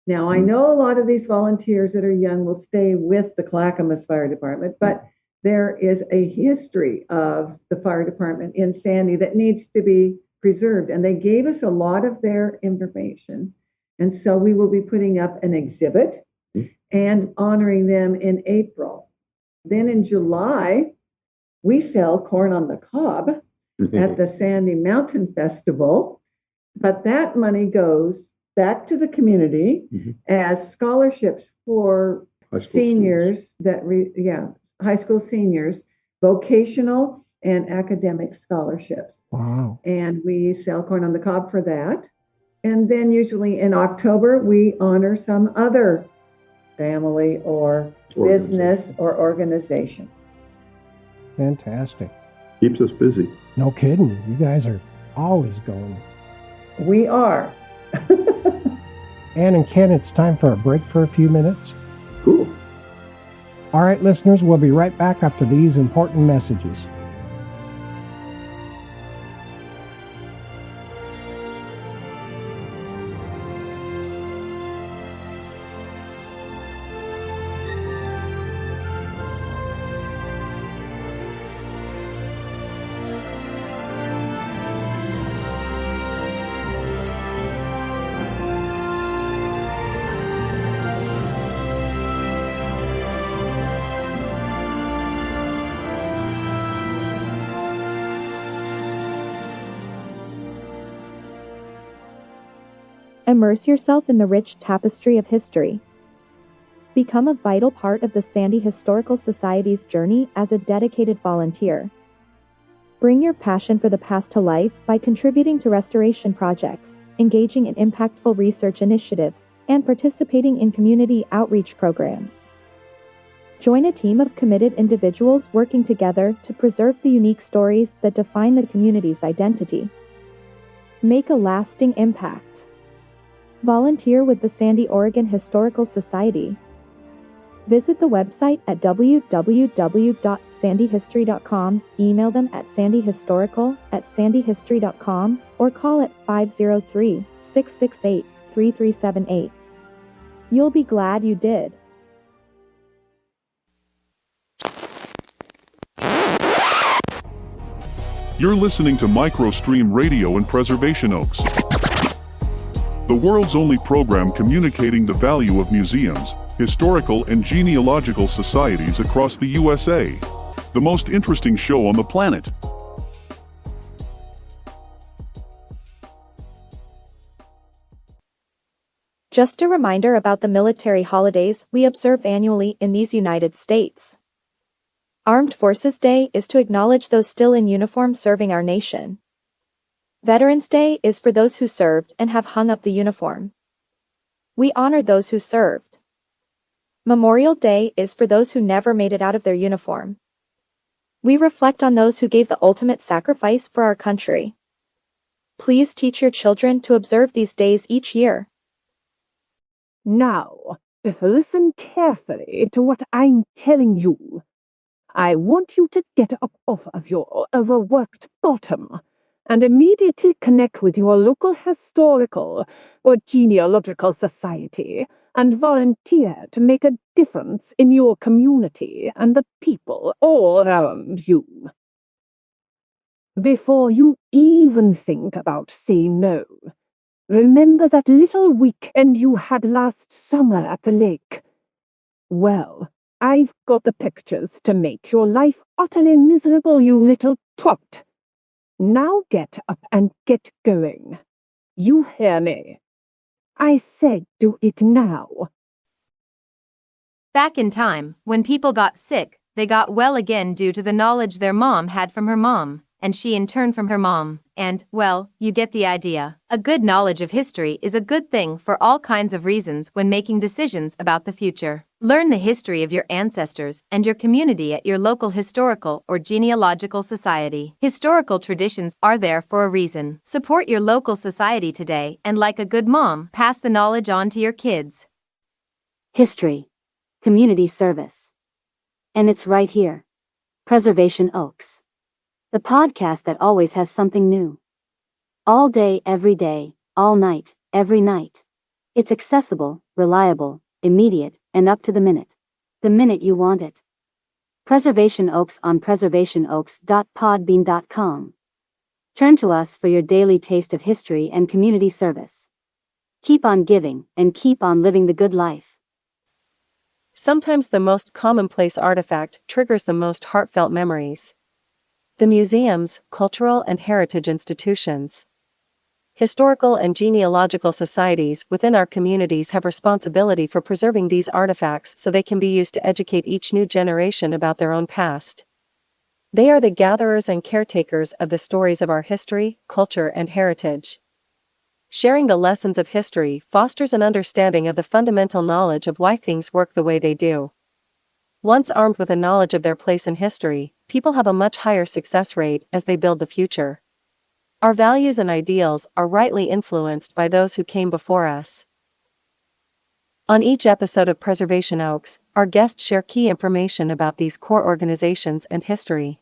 Now, I know a lot of these volunteers that are young will stay with the Clackamas Fire Department, but there is a history of the fire department in Sandy that needs to be preserved, and they gave us a lot of their information. And so we will be putting up an exhibit and honoring them in April. Then in July, we sell corn on the cob at the Sandy Mountain Festival, but that money goes back to the community as scholarships for seniors high school seniors, vocational and academic scholarships. Wow. And we sell corn on the cob for that. And then usually in October, we honor some other family or business or organization. Fantastic. Keeps us busy. No kidding. You guys are always going. We are. Ann and Ken, it's time for a break for a few minutes. Cool. All right, listeners, we'll be right back after these important messages. Immerse yourself in the rich tapestry of history. Become a vital part of the Sandy Historical Society's journey as a dedicated volunteer. Bring your passion for the past to life by contributing to restoration projects, engaging in impactful research initiatives, and participating in community outreach programs. Join a team of committed individuals working together to preserve the unique stories that define the community's identity. Make a lasting impact. Volunteer with the Sandy, Oregon Historical Society. Visit the website at www.sandyhistory.com, email them at sandyhistorical@sandyhistory.com, or call at 503-668-3378. You'll be glad you did. You're listening to MicroStream Radio in Preservation Oaks, the world's only program communicating the value of museums, historical and genealogical societies across the USA. The most interesting show on the planet. Just a reminder about the military holidays we observe annually in these United States. Armed Forces Day is to acknowledge those still in uniform serving our nation. Veterans Day is for those who served and have hung up the uniform. We honor those who served. Memorial Day is for those who never made it out of their uniform. We reflect on those who gave the ultimate sacrifice for our country. Please teach your children to observe these days each year. Now, if listen carefully to what I'm telling you. I want you to get up off of your overworked bottom and immediately connect with your local historical or genealogical society and volunteer to make a difference in your community and the people all around you. Before you even think about saying no, remember that little weekend you had last summer at the lake. Well, I've got the pictures to make your life utterly miserable, you little twat. Now get up and get going. You hear me? I said do it now. Back in time, when people got sick, they got well again due to the knowledge their mom had from her mom, and she in turn from her mom, and, well, you get the idea. A good knowledge of history is a good thing for all kinds of reasons when making decisions about the future. Learn the history of your ancestors and your community at your local historical or genealogical society. Historical traditions are there for a reason. Support your local society today and, like a good mom, pass the knowledge on to your kids. History. Community service. And it's right here. Preservation Oaks. The podcast that always has something new. All day, all night, every night. It's accessible, reliable, immediate, and up to the minute you want it. Preservation Oaks on preservationoaks.podbean.com. Turn to us for your daily taste of history and community service. Keep on giving and keep on living the good life. Sometimes the most commonplace artifact triggers the most heartfelt memories. The museums, cultural and heritage institutions, historical and genealogical societies within our communities have responsibility for preserving these artifacts so they can be used to educate each new generation about their own past. They are the gatherers and caretakers of the stories of our history, culture, and heritage. Sharing the lessons of history fosters an understanding of the fundamental knowledge of why things work the way they do. Once armed with a knowledge of their place in history, people have a much higher success rate as they build the future. Our values and ideals are rightly influenced by those who came before us. On each episode of Preservation Oaks, our guests share key information about these core organizations and history.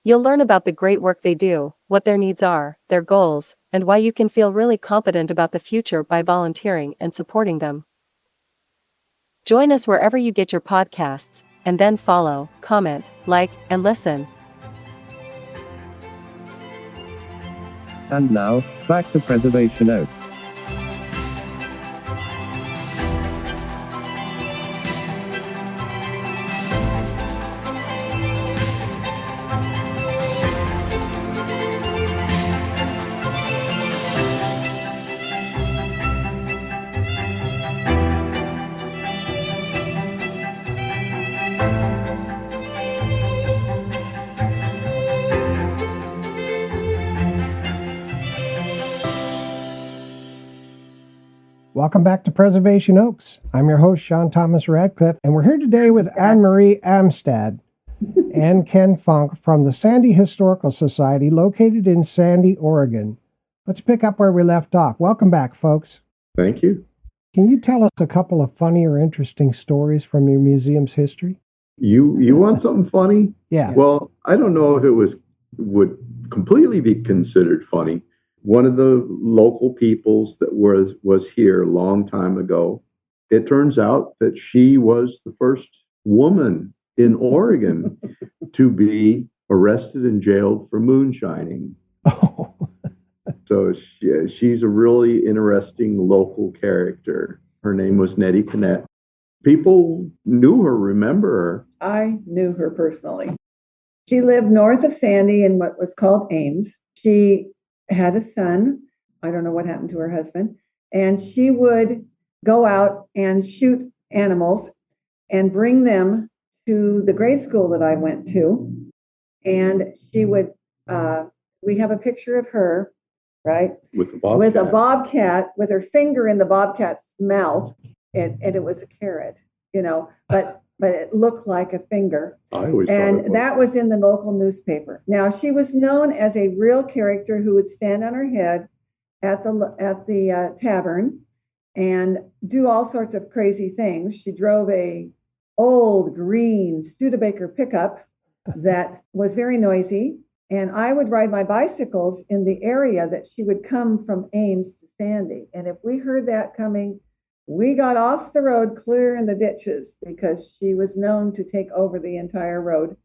You'll learn about the great work they do, what their needs are, their goals, and why you can feel really confident about the future by volunteering and supporting them. Join us wherever you get your podcasts, and then follow, comment, like, and listen. And now, back to Preservation Oaks. Welcome back to Preservation Oaks. I'm your host, Sean Radcliff, and we're here today with Marie Amstad and Ken Funk from the Sandy Historical Society located in Sandy, Oregon. Let's pick up where we left off. Welcome back, folks. Thank you. Can you tell us a couple of funny or interesting stories from your museum's history? You want something funny? Yeah. Well, I don't know if it would completely be considered funny. One of the local peoples that was here a long time ago, it turns out that she was the first woman in Oregon to be arrested and jailed for moonshining. Oh. So she's a really interesting local character. Her name was Nettie Connett. People knew her, remember her. I knew her personally. She lived north of Sandy in what was called Ames. She had a son. I don't know what happened to her husband. And she would go out and shoot animals and bring them to the grade school that I went to. And she would, we have a picture of her, right? With a bobcat. With a bobcat, with her finger in the bobcat's mouth. And it was a carrot, but it looked like a finger. I always thought it was. And that was in the local newspaper. Now, she was known as a real character who would stand on her head at the tavern and do all sorts of crazy things. She drove a old green Studebaker pickup that was very noisy. And I would ride my bicycles in the area that she would come from Ames to Sandy. And if we heard that coming, we got off the road clear in the ditches because she was known to take over the entire road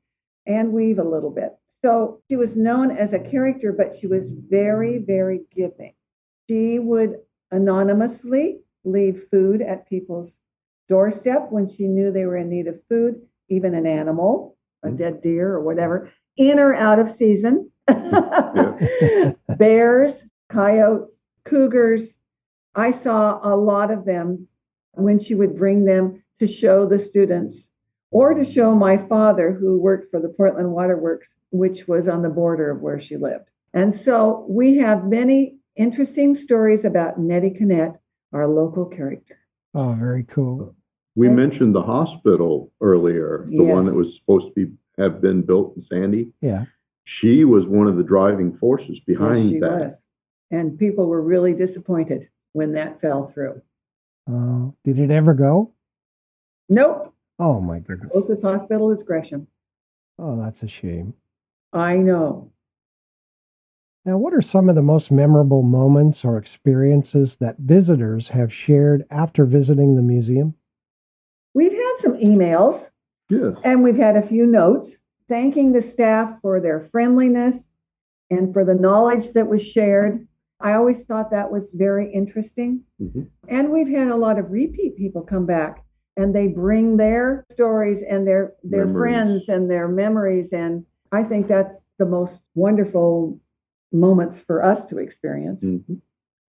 and weave a little bit. So she was known as a character, but she was very, very giving. She would anonymously leave food at people's doorstep when she knew they were in need of food, even an animal, a dead deer or whatever, in or out of season. Bears, coyotes, cougars. I saw a lot of them when she would bring them to show the students or to show my father, who worked for the Portland Waterworks, which was on the border of where she lived. And so we have many interesting stories about Nettie Connett, our local character. Oh, very cool. We mentioned the hospital earlier, the one that was supposed to have been built in Sandy. Yeah. She was one of the driving forces behind she that. Was. And people were really disappointed when that fell through. Did it ever go? Nope. Oh, my goodness. Closest hospital is Gresham. Oh, that's a shame. I know. Now, what are some of the most memorable moments or experiences that visitors have shared after visiting the museum? We've had some emails. Yes. And we've had a few notes thanking the staff for their friendliness and for the knowledge that was shared. I always thought that was very interesting. Mm-hmm. And we've had a lot of repeat people come back and they bring their stories and their friends and their memories. And I think that's the most wonderful moments for us to experience. Mm-hmm.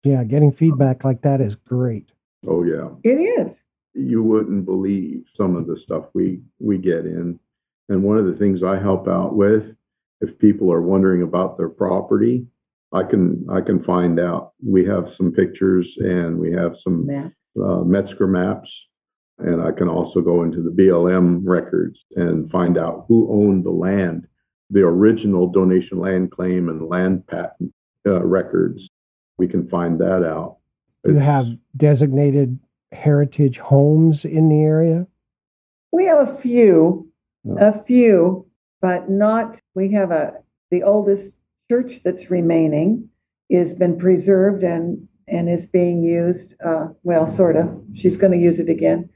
Yeah, getting feedback like that is great. Oh, yeah. It is. You wouldn't believe some of the stuff we get in. And one of the things I help out with, if people are wondering about their property, I can find out. We have some pictures and we have some Metzger maps. And I can also go into the BLM records and find out who owned the land, the original donation land claim and land patent records. We can find that out. You have designated heritage homes in the area? We have a few, but not. We have the oldest church that's remaining has been preserved and is being used. Well, sort of. She's going to use it again.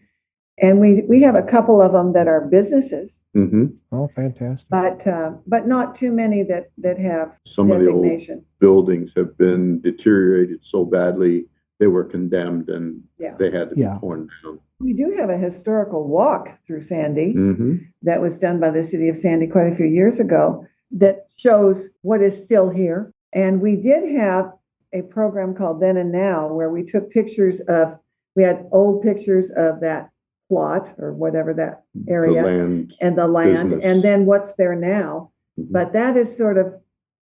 And we have a couple of them that are businesses. Mm-hmm. Oh, fantastic! But not too many that have some designation. Of the old buildings have been deteriorated so badly they were condemned and they had to be torn down. We do have a historical walk through Sandy mm-hmm. that was done by the city of Sandy quite a few years ago that shows what is still here. And we did have a program called Then and Now where we took we had old pictures of that plot or whatever that area the land business. And then what's there now. Mm-hmm. But that is sort of,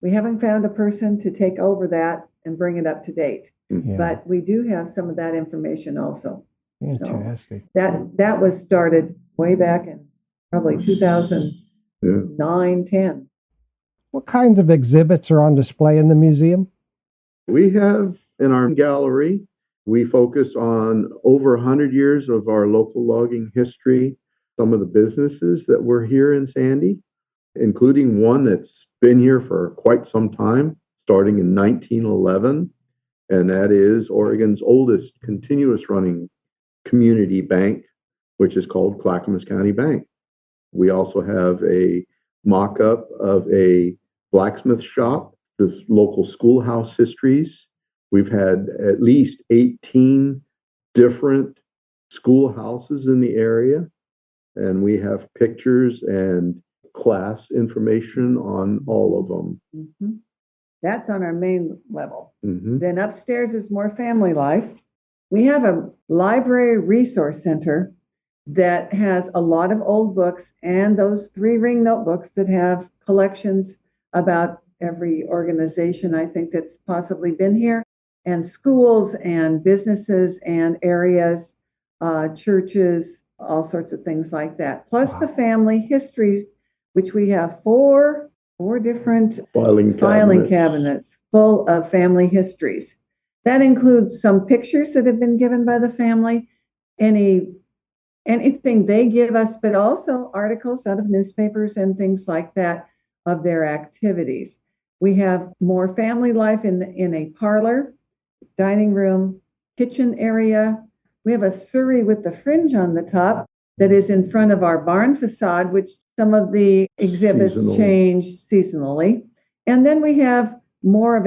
we haven't found a person to take over that and bring it up to date. Mm-hmm. But we do have some of that information also. Fantastic. So that was started way back in probably 2009, 10. What kinds of exhibits are on display in the museum? We have in our gallery We focus on over 100 years of our local logging history, some of the businesses that were here in Sandy, including one that's been here for quite some time, starting in 1911, and that is Oregon's oldest continuous running community bank, which is called Clackamas County Bank. We also have a mock-up of a blacksmith shop, the local schoolhouse histories. We've had at least 18 different schoolhouses in the area, and we have pictures and class information on all of them. Mm-hmm. That's on our main level. Mm-hmm. Then upstairs is more family life. We have a library resource center that has a lot of old books and those 3-ring notebooks that have collections about every organization I think that's possibly been here, and schools and businesses and areas, churches, all sorts of things like that. Plus the family history, which we have four different filing cabinets full of family histories. That includes some pictures that have been given by the family, anything they give us, but also articles out of newspapers and things like that of their activities. We have more family life in a parlor, dining room, kitchen area. We have a surrey with the fringe on the top that is in front of our barn facade, which some of the exhibits change seasonally. And then we have more of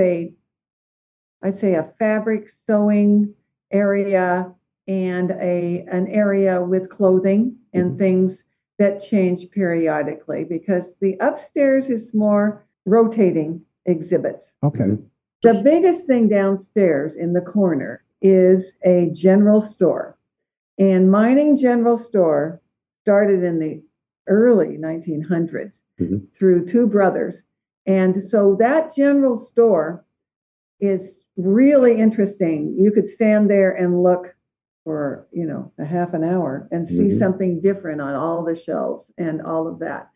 I'd say a fabric sewing area and an area with clothing and things that change periodically, because the upstairs is more rotating exhibits. Okay. The biggest thing downstairs in the corner is a general store. And Mining General Store started in the early 1900s through two brothers. And so that general store is really interesting. You could stand there and look for, a half an hour and see something different on all the shelves and all of that.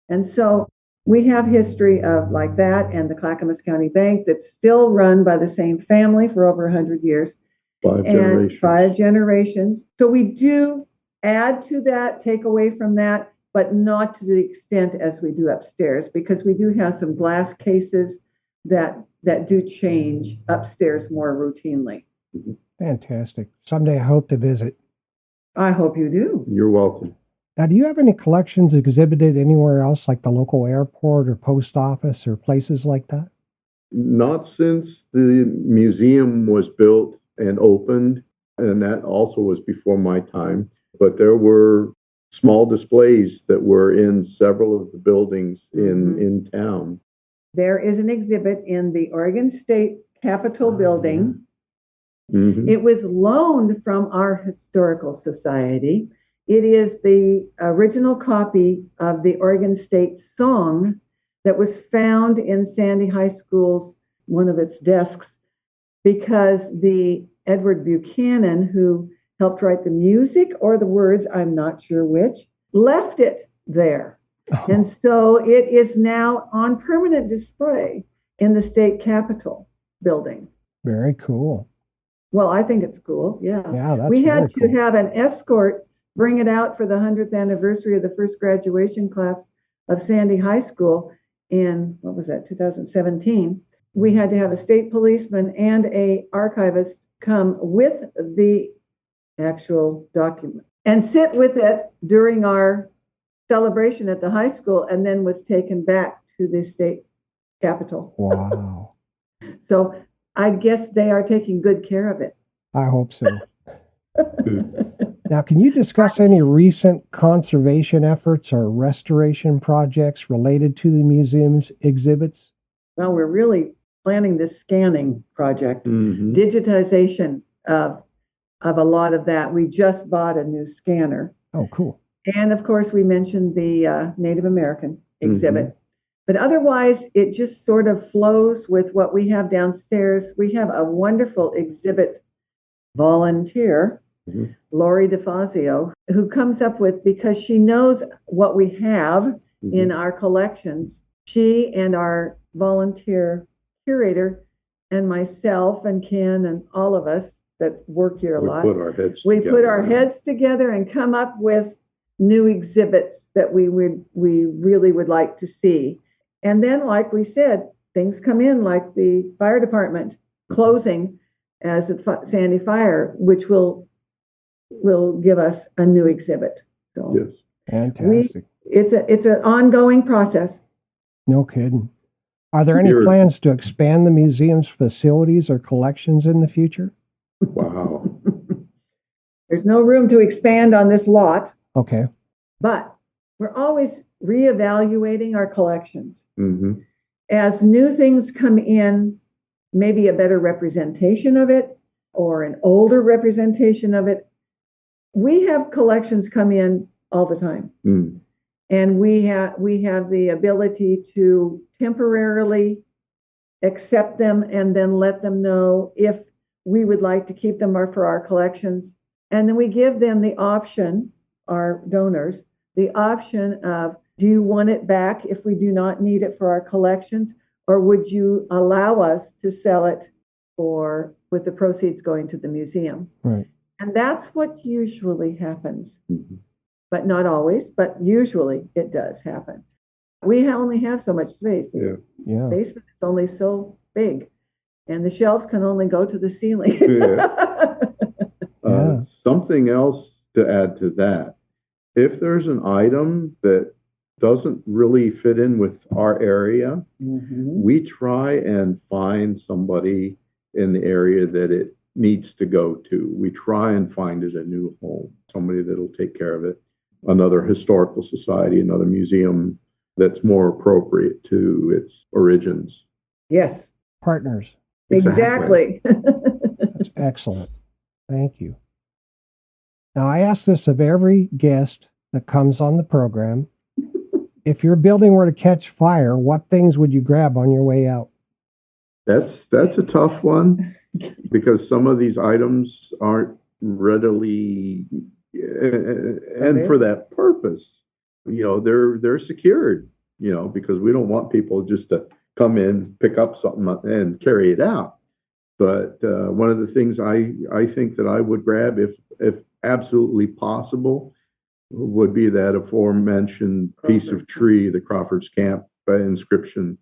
And so we have history of like that, and the Clackamas County Bank that's still run by the same family for over 100 years. 5 generations. So we do add to that, take away from that, but not to the extent as we do upstairs, because we do have some glass cases that do change upstairs more routinely. Fantastic. Someday I hope to visit. I hope you do. You're welcome. Now, do you have any collections exhibited anywhere else, like the local airport or post office or places like that? Not since the museum was built and opened, and that also was before my time, but there were small displays that were in several of the buildings in town. There is an exhibit in the Oregon State Capitol building. It was loaned from our Historical Society. It is the original copy of the Oregon State song that was found in Sandy High School's one of its desks, because the Edward Buchanan, who helped write the music or the words, I'm not sure which, left it there. And so it is now on permanent display in the state capitol building. Very cool. Well, I think it's cool. Yeah. That's we had to cool. have an escort bring it out for the 100th anniversary of the first graduation class of Sandy High School in, 2017. We had to have a state policeman and a archivist come with the actual document and sit with it during our celebration at the high school, and then was taken back to the state capitol. Wow. So I guess they are taking good care of it. I hope so. Now, can you discuss any recent conservation efforts or restoration projects related to the museum's exhibits? Well, we're really planning this scanning project, digitization of a lot of that. We just bought a new scanner. Oh, cool. And of course, we mentioned the Native American exhibit. But otherwise, it just sort of flows with what we have downstairs. We have a wonderful exhibit volunteer, Lori DeFazio, who comes up with, because she knows what we have in our collections, she and our volunteer curator and myself and Ken and all of us that work here a We lot. put our heads We together. put our heads together and come up with new exhibits that we really would like to see. And then, like we said, things come in like the fire department closing as the Sandy Fire, which will give us a new exhibit. So Yes. Fantastic. it's an ongoing process. No kidding. Are there any plans to expand the museum's facilities or collections in the future? Wow. There's no room to expand on this lot, Okay. but we're always reevaluating our collections. Mm-hmm. As new things come in, maybe a better representation of it or an older representation of it. We have collections come in all the time. Mm. And we have the ability to temporarily accept them and then let them know if we would like to keep them for our collections. And then we give them the option, our donors, the option of, do you want it back if we do not need it for our collections? Or would you allow us to sell it with the proceeds going to the museum? Right. And that's what usually happens. Mm-hmm. But not always, but usually it does happen. We only have so much space. Yeah. The basement is only so big, and the shelves can only go to the ceiling. Something else to add to that. If there's an item that doesn't really fit in with our area, we try and find somebody in the area that it needs to go to. We try and find it a new home, somebody that'll take care of it. Another historical society, another museum that's more appropriate to its origins. Yes. Partners. Exactly. That's excellent. Thank you. Now, I ask this of every guest that comes on the program. If your building were to catch fire, what things would you grab on your way out? That's a tough one because some of these items aren't readily and for that purpose, they're secured, because we don't want people just to come in, pick up something and carry it out. But one of the things I think that I would grab, if absolutely possible, would be that aforementioned piece of tree, the Crawford's Camp inscription.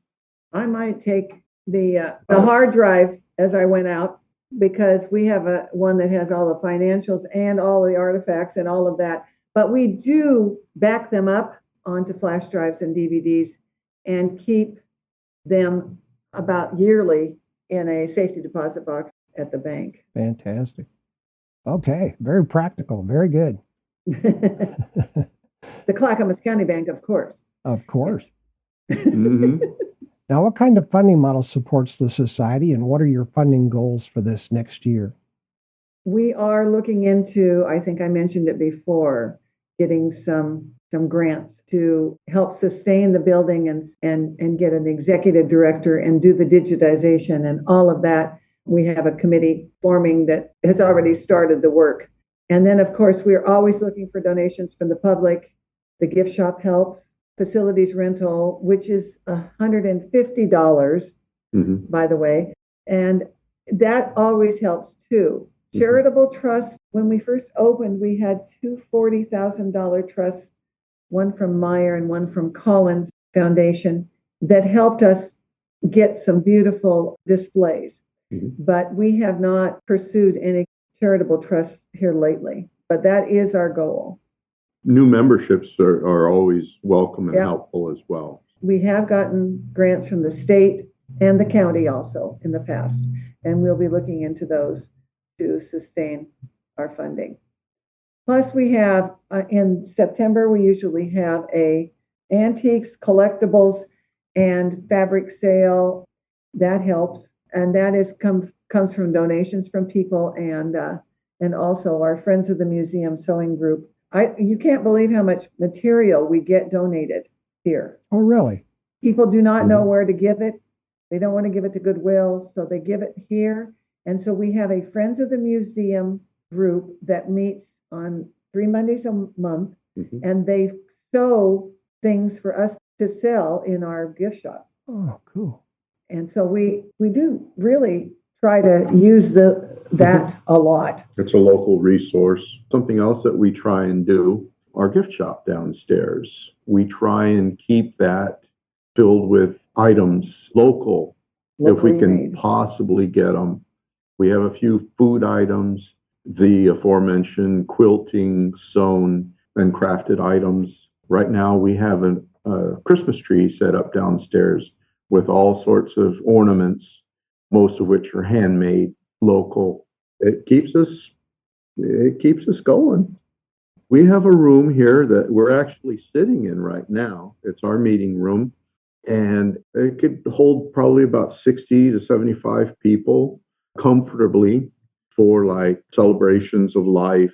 I might take the hard drive as I went out, because we have one that has all the financials and all the artifacts and all of that. But we do back them up onto flash drives and DVDs and keep them about yearly in a safety deposit box at the bank. Fantastic. Okay. Very practical. Very good. The Clackamas County Bank, of course. Of course. Mm-hmm. Now, what kind of funding model supports the society, and what are your funding goals for this next year? We are looking into, I think I mentioned it before, getting some grants to help sustain the building and get an executive director and do the digitization and all of that. We have a committee forming that has already started the work. And then, of course, we're always looking for donations from the public. The gift shop helps. Facilities rental, which is $150, by the way. And that always helps too. Charitable trusts, when we first opened, we had two $40,000 trusts, one from Meyer and one from Collins Foundation, that helped us get some beautiful displays. But we have not pursued any charitable trusts here lately. But that is our goal. New memberships are always welcome and helpful as well. We have gotten grants from the state and the county also in the past, and we'll be looking into those to sustain our funding. Plus, we have in September, we usually have a antiques, collectibles, and fabric sale. That helps, and that comes from donations from people and also our Friends of the Museum sewing group. You can't believe how much material we get donated here. Oh, really? People do not know where to give it. They don't want to give it to Goodwill, so they give it here. And so we have a Friends of the Museum group that meets on 3 Mondays a month, and they sew things for us to sell in our gift shop. Oh, cool. And so we do really try to use the that a lot. It's a local resource. Something else that we try and do, our gift shop downstairs. We try and keep that filled with items local, if we can possibly get them. We have a few food items, the aforementioned quilting, sewn, and crafted items. Right now we have a Christmas tree set up downstairs with all sorts of ornaments, most of which are handmade, local. It keeps us going. We have a room here that we're actually sitting in right now. It's our meeting room, and it could hold probably about 60 to 75 people comfortably for like celebrations of life.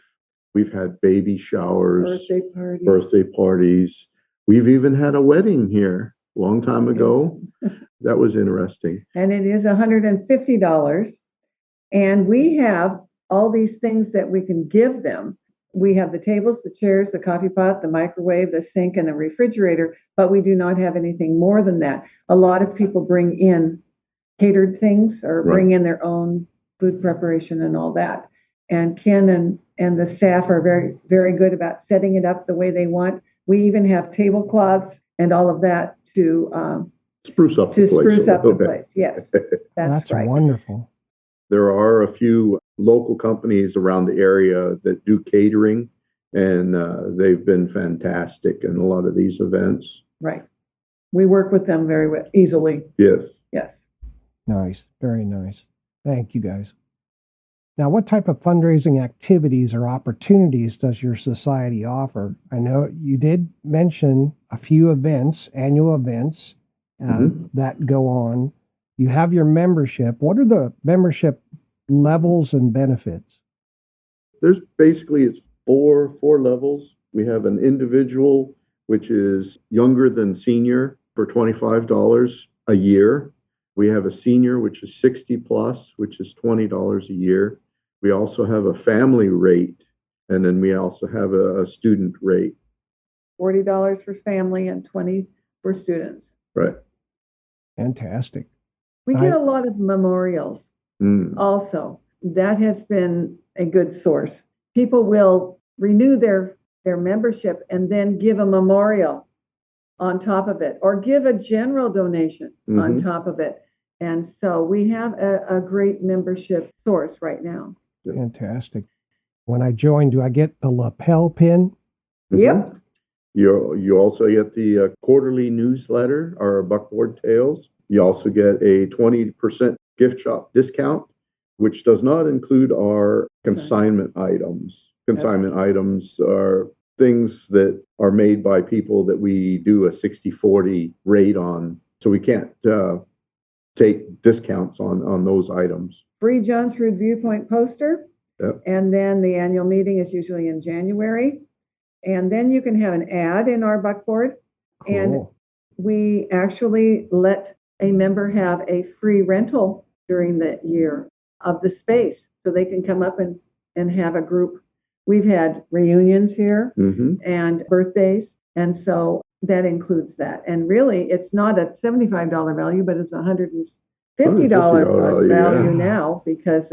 We've had baby showers, birthday parties. We've even had a wedding here a long time ago. Yes. That was interesting. And it is $150. And we have all these things that we can give them. We have the tables, the chairs, the coffee pot, the microwave, the sink, and the refrigerator, but we do not have anything more than that. A lot of people bring in catered things or bring in their own food preparation and all that. And Ken and the staff are very, very good about setting it up the way they want. We even have tablecloths and all of that to spruce up the place. Yes, that's right. Wonderful. There are a few local companies around the area that do catering, and they've been fantastic in a lot of these events. Right. We work with them very easily. Yes. Yes. Nice. Very nice. Thank you, guys. Now, what type of fundraising activities or opportunities does your society offer? I know you did mention a few events, annual events that go on. You have your membership. What are the membership levels and benefits? There's basically it's four levels. We have an individual, which is younger than senior, for $25 a year. We have a senior, which is 60 plus, which is $20 a year. We also have a family rate, and then we also have a student rate. $40 for family and $20 for students. Right. Fantastic. We get a lot of memorials also. That has been a good source. People will renew their membership and then give a memorial on top of it, or give a general donation on top of it. And so we have a great membership source right now. Fantastic. When I join, do I get the lapel pin? Yep. You also get the quarterly newsletter, our Buckboard Tales. You also get a 20% gift shop discount, which does not include our consignment items. Consignment items are things that are made by people that we do a 60-40 rate on. So we can't take discounts on those items. Free John Shrewd Viewpoint poster. Yep. And then the annual meeting is usually in January. And then you can have an ad in our Buckboard. Cool. And we actually let a member have a free rental during the year of the space, so they can come up and have a group. We've had reunions here and birthdays, and so that includes that. And really, it's not a $75 value, but it's $150 value now because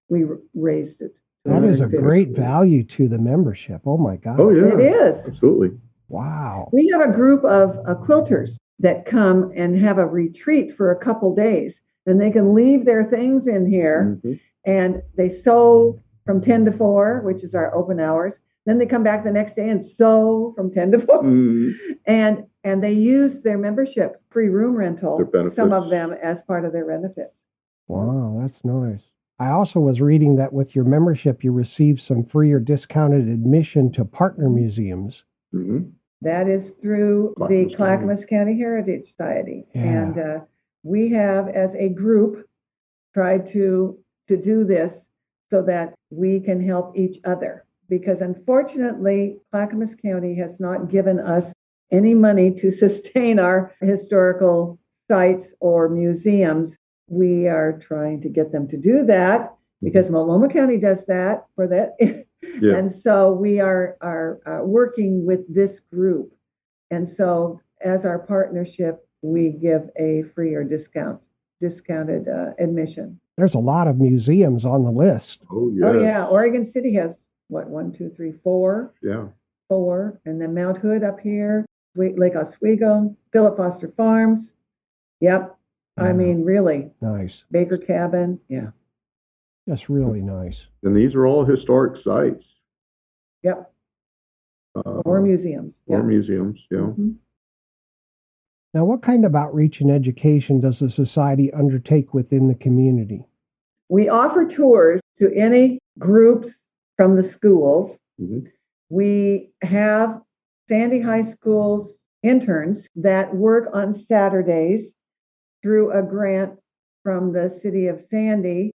we raised it. That is a great value to the membership. Oh my God. Oh yeah, it is. Absolutely. Wow. We have a group of quilters that come and have a retreat for a couple days, and they can leave their things in here and they sew from 10 to 4, which is our open hours. Then they come back the next day and sew from 10 to 4. And they use their membership free room rental, some of them, as part of their benefits. Wow, that's nice. I also was reading that with your membership, you receive some free or discounted admission to partner museums. That is through the Clackamas County Heritage Society. Yeah. And we have, as a group, tried to do this so that we can help each other. Because unfortunately, Clackamas County has not given us any money to sustain our historical sites or museums. We are trying to get them to do that because Multnomah County does that for that. And so we are working with this group. And so as our partnership, we give a free or discounted admission. There's a lot of museums on the list. Oh, yeah. Oh, yeah. Oregon City has, what, 1, 2, 3, 4? Yeah. 4. And then Mount Hood up here, Lake Oswego, Philip Foster Farms. Yep. I mean, really. Nice. Baker Cabin. Yeah. That's really nice. And these are all historic sites. Yep. Or museums. Or Yeah. museums, yeah. Mhm. Now, what kind of outreach and education does the society undertake within the community? We offer tours to any groups from the schools. Mhm. We have Sandy High School's interns that work on Saturdays through a grant from the city of Sandy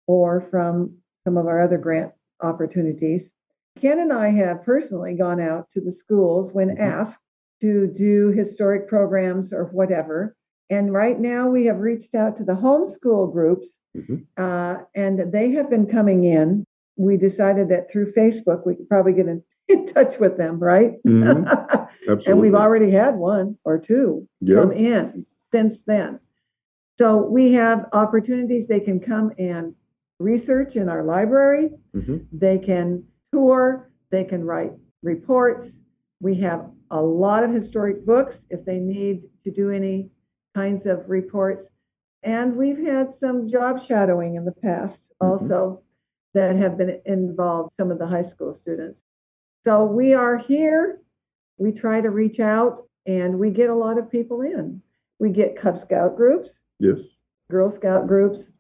or from some of our other grant opportunities. Ken and I have personally gone out to the schools when asked to do historic programs or whatever. And right now we have reached out to the homeschool groups, and they have been coming in. We decided that through Facebook, we could probably get in touch with them, right? Absolutely. And we've already had 1 or 2 come in since then. So we have opportunities. They can come and research in our library. They can tour. They can write reports. We have a lot of historic books if they need to do any kinds of reports. And we've had some job shadowing in the past also that have been involved, some of the high school students. So we are here. We try to reach out, and we get a lot of people in. We get Cub Scout groups. Yes. Girl Scout groups.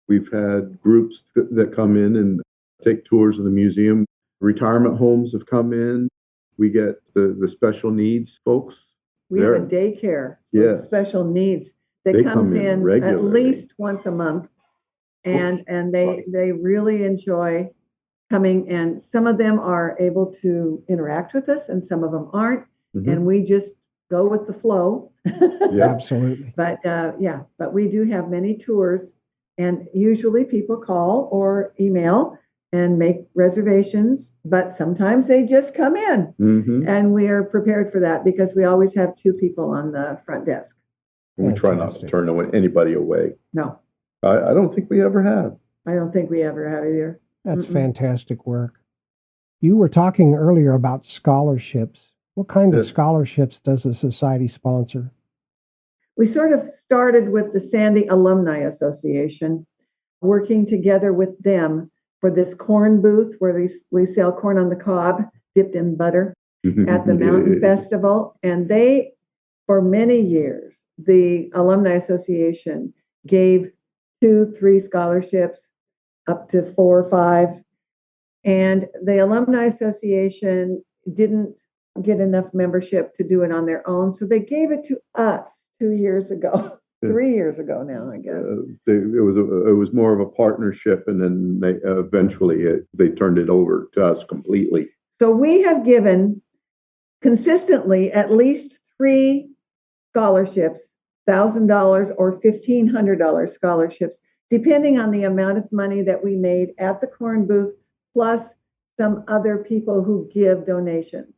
We've had groups that come in and take tours of the museum. Retirement homes have come in. We get the special needs folks. We have a daycare with special needs that They comes come in in at regularly. least once a month. And they really enjoy coming, and some of them are able to interact with us and some of them aren't. And we just go with the flow. Absolutely. But we do have many tours, and usually people call or email and make reservations, but sometimes they just come in. And we are prepared for that because we always have 2 people on the front desk. We try not to turn anybody away. No, I don't think we ever have. I don't think we ever have either. That's fantastic work. You were talking earlier about scholarships. What kind of scholarships does the society sponsor? We sort of started with the Sandy Alumni Association, working together with them for this corn booth where we sell corn on the cob dipped in butter at the Mountain Festival. And they, for many years, the Alumni Association gave 2, 3 scholarships up to 4 or 5. And the Alumni Association didn't get enough membership to do it on their own. So they gave it to us 2 years ago, 3 years ago now, I guess. It was more of a partnership, and then they eventually they turned it over to us completely. So we have given consistently at least 3 scholarships, $1,000 or $1,500 scholarships, depending on the amount of money that we made at the corn booth, plus some other people who give donations.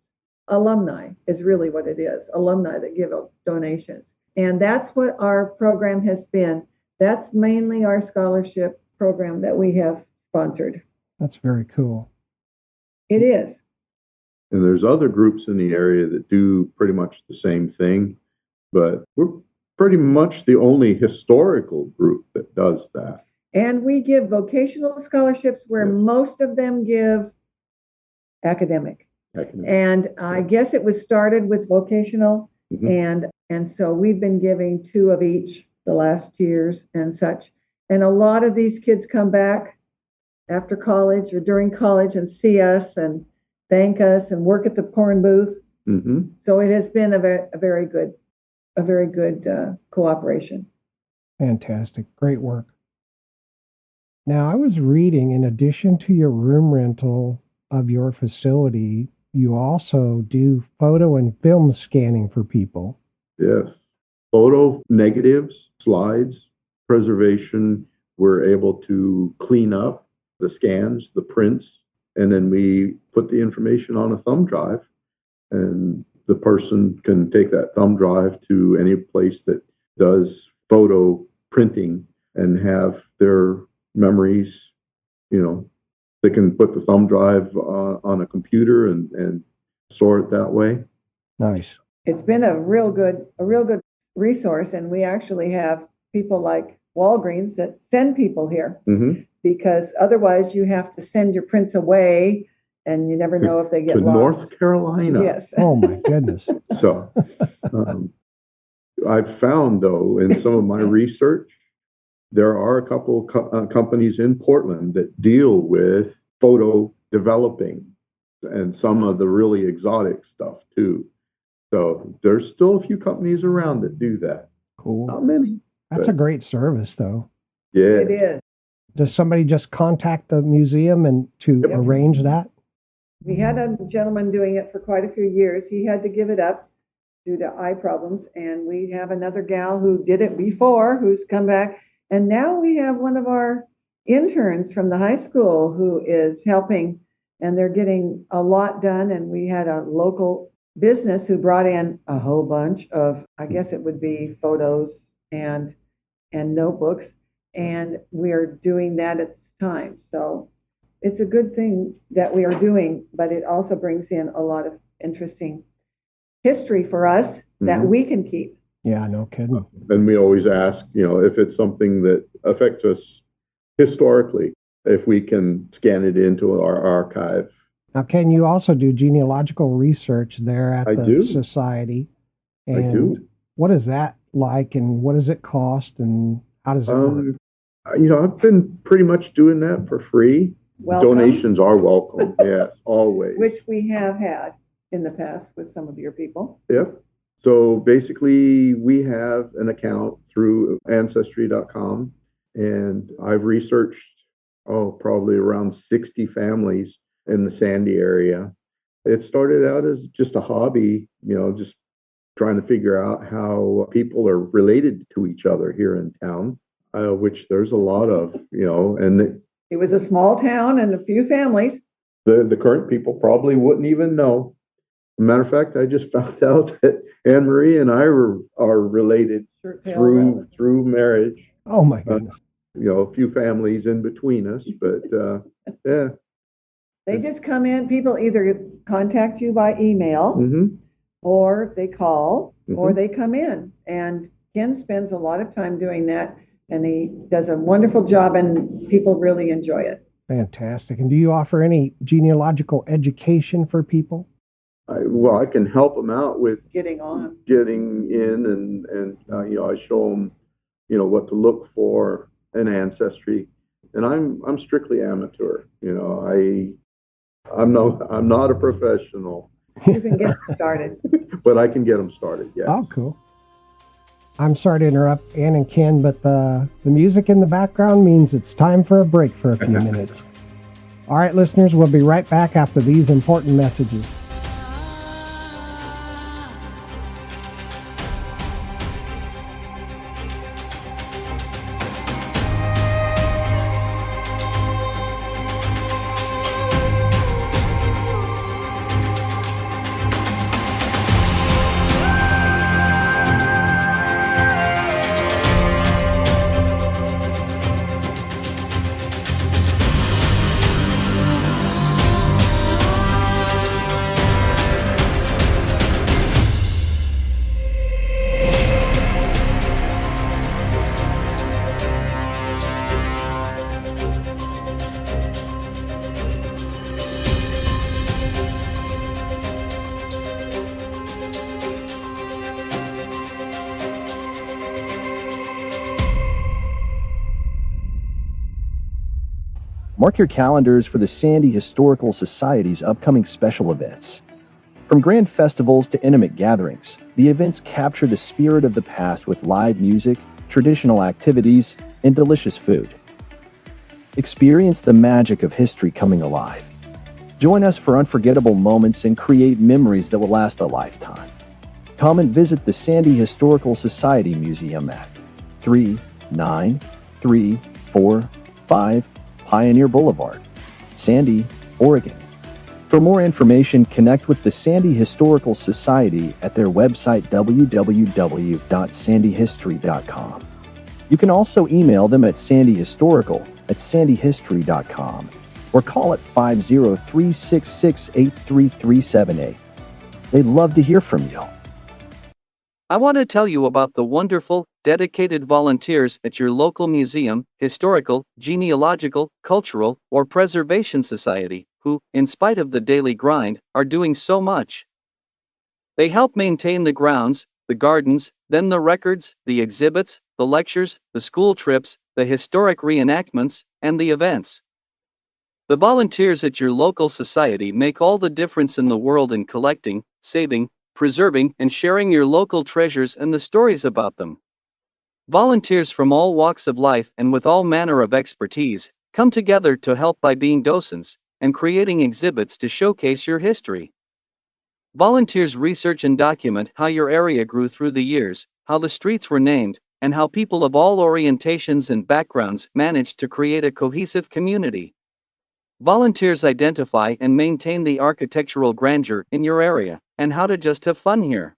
Alumni is really what it is, alumni that give donations. And that's what our program has been. That's mainly our scholarship program that we have sponsored. That's very cool. It is. And there's other groups in the area that do pretty much the same thing, but we're pretty much the only historical group that does that. And we give vocational scholarships where most of them give academic. And I guess it was started with vocational, and so we've been giving 2 of each the last years and such. And a lot of these kids come back after college or during college and see us and thank us and work at the corn booth. So it has been a very good cooperation. Fantastic. Great work. Now, I was reading, in addition to your room rental of your facility, you also do photo and film scanning for people. Yes. Photo negatives, slides, preservation. We're able to clean up the scans, the prints, and then we put the information on a thumb drive, and the person can take that thumb drive to any place that does photo printing and have their memories, they can put the thumb drive on a computer and store it that way. Nice. It's been a real good resource, and we actually have people like Walgreens that send people here, because otherwise you have to send your prints away, and you never know if they get to lost. North Carolina. Yes. Oh my goodness. So I've found, though, in some of my research, there are a couple companies in Portland that deal with photo developing and some of the really exotic stuff too. So there's still a few companies around that do that. Cool. Not many. That's a great service, though. Yeah. It is. Does somebody just contact the museum and to arrange that? We had a gentleman doing it for quite a few years. He had to give it up due to eye problems, and we have another gal who did it before, who's come back. And now we have one of our interns from the high school who is helping, and they're getting a lot done. And we had a local business who brought in a whole bunch of, I guess it would be photos and notebooks, and we're doing that at this time. So it's a good thing that we are doing, but it also brings in a lot of interesting history for us that we can keep. Yeah, no kidding. And we always ask, if it's something that affects us historically, if we can scan it into our archive. Now, Ken, you also do genealogical research there at the society. And I do. What is that like, and what does it cost, and how does it work? I've been pretty much doing that for free. Welcome. Donations are welcome. Yes, always. Which we have had in the past with some of your people. Yep. So basically, we have an account through Ancestry.com, and I've researched, probably around 60 families in the Sandy area. It started out as just a hobby, just trying to figure out how people are related to each other here in town, which there's a lot of, and it was a small town and a few families. The current people probably wouldn't even know. Matter of fact, I just found out that Anne Marie and I are related through marriage. Oh my goodness! A few families in between us, but yeah. They just come in. People either contact you by email, or they call, or they come in. And Ken spends a lot of time doing that, and he does a wonderful job, and people really enjoy it. Fantastic. And do you offer any genealogical education for people? I can help them out with getting in, and I show them, what to look for in Ancestry, and I'm strictly amateur. I'm not a professional. You can get started, but I can get them started. Yes. Oh, cool. I'm sorry to interrupt Ann and Ken, but the music in the background means it's time for a break for a few minutes. All right, listeners, we'll be right back after these important messages. Mark your calendars for the Sandy Historical Society's upcoming special events. From grand festivals to intimate gatherings, the events capture the spirit of the past with live music, traditional activities, and delicious food. Experience the magic of history coming alive. Join us for unforgettable moments and create memories that will last a lifetime. Come and visit the Sandy Historical Society Museum at 39345 Pioneer Boulevard, Sandy, Oregon. For more information, connect with the Sandy Historical Society at their website www.sandyhistory.com. You can also email them at sandyhistorical@sandyhistory.com or call at 503-668-3378. They'd love to hear from you. I want to tell you about the wonderful, dedicated volunteers at your local museum, historical, genealogical, cultural, or preservation society, who, in spite of the daily grind, are doing so much. They help maintain the grounds, the gardens, then the records, the exhibits, the lectures, the school trips, the historic reenactments, and the events. The volunteers at your local society make all the difference in the world in collecting, saving, preserving, and sharing your local treasures and the stories about them. Volunteers from all walks of life and with all manner of expertise come together to help by being docents and creating exhibits to showcase your history. Volunteers research and document how your area grew through the years, how the streets were named, and how people of all orientations and backgrounds managed to create a cohesive community. Volunteers identify and maintain the architectural grandeur in your area, and how to just have fun here.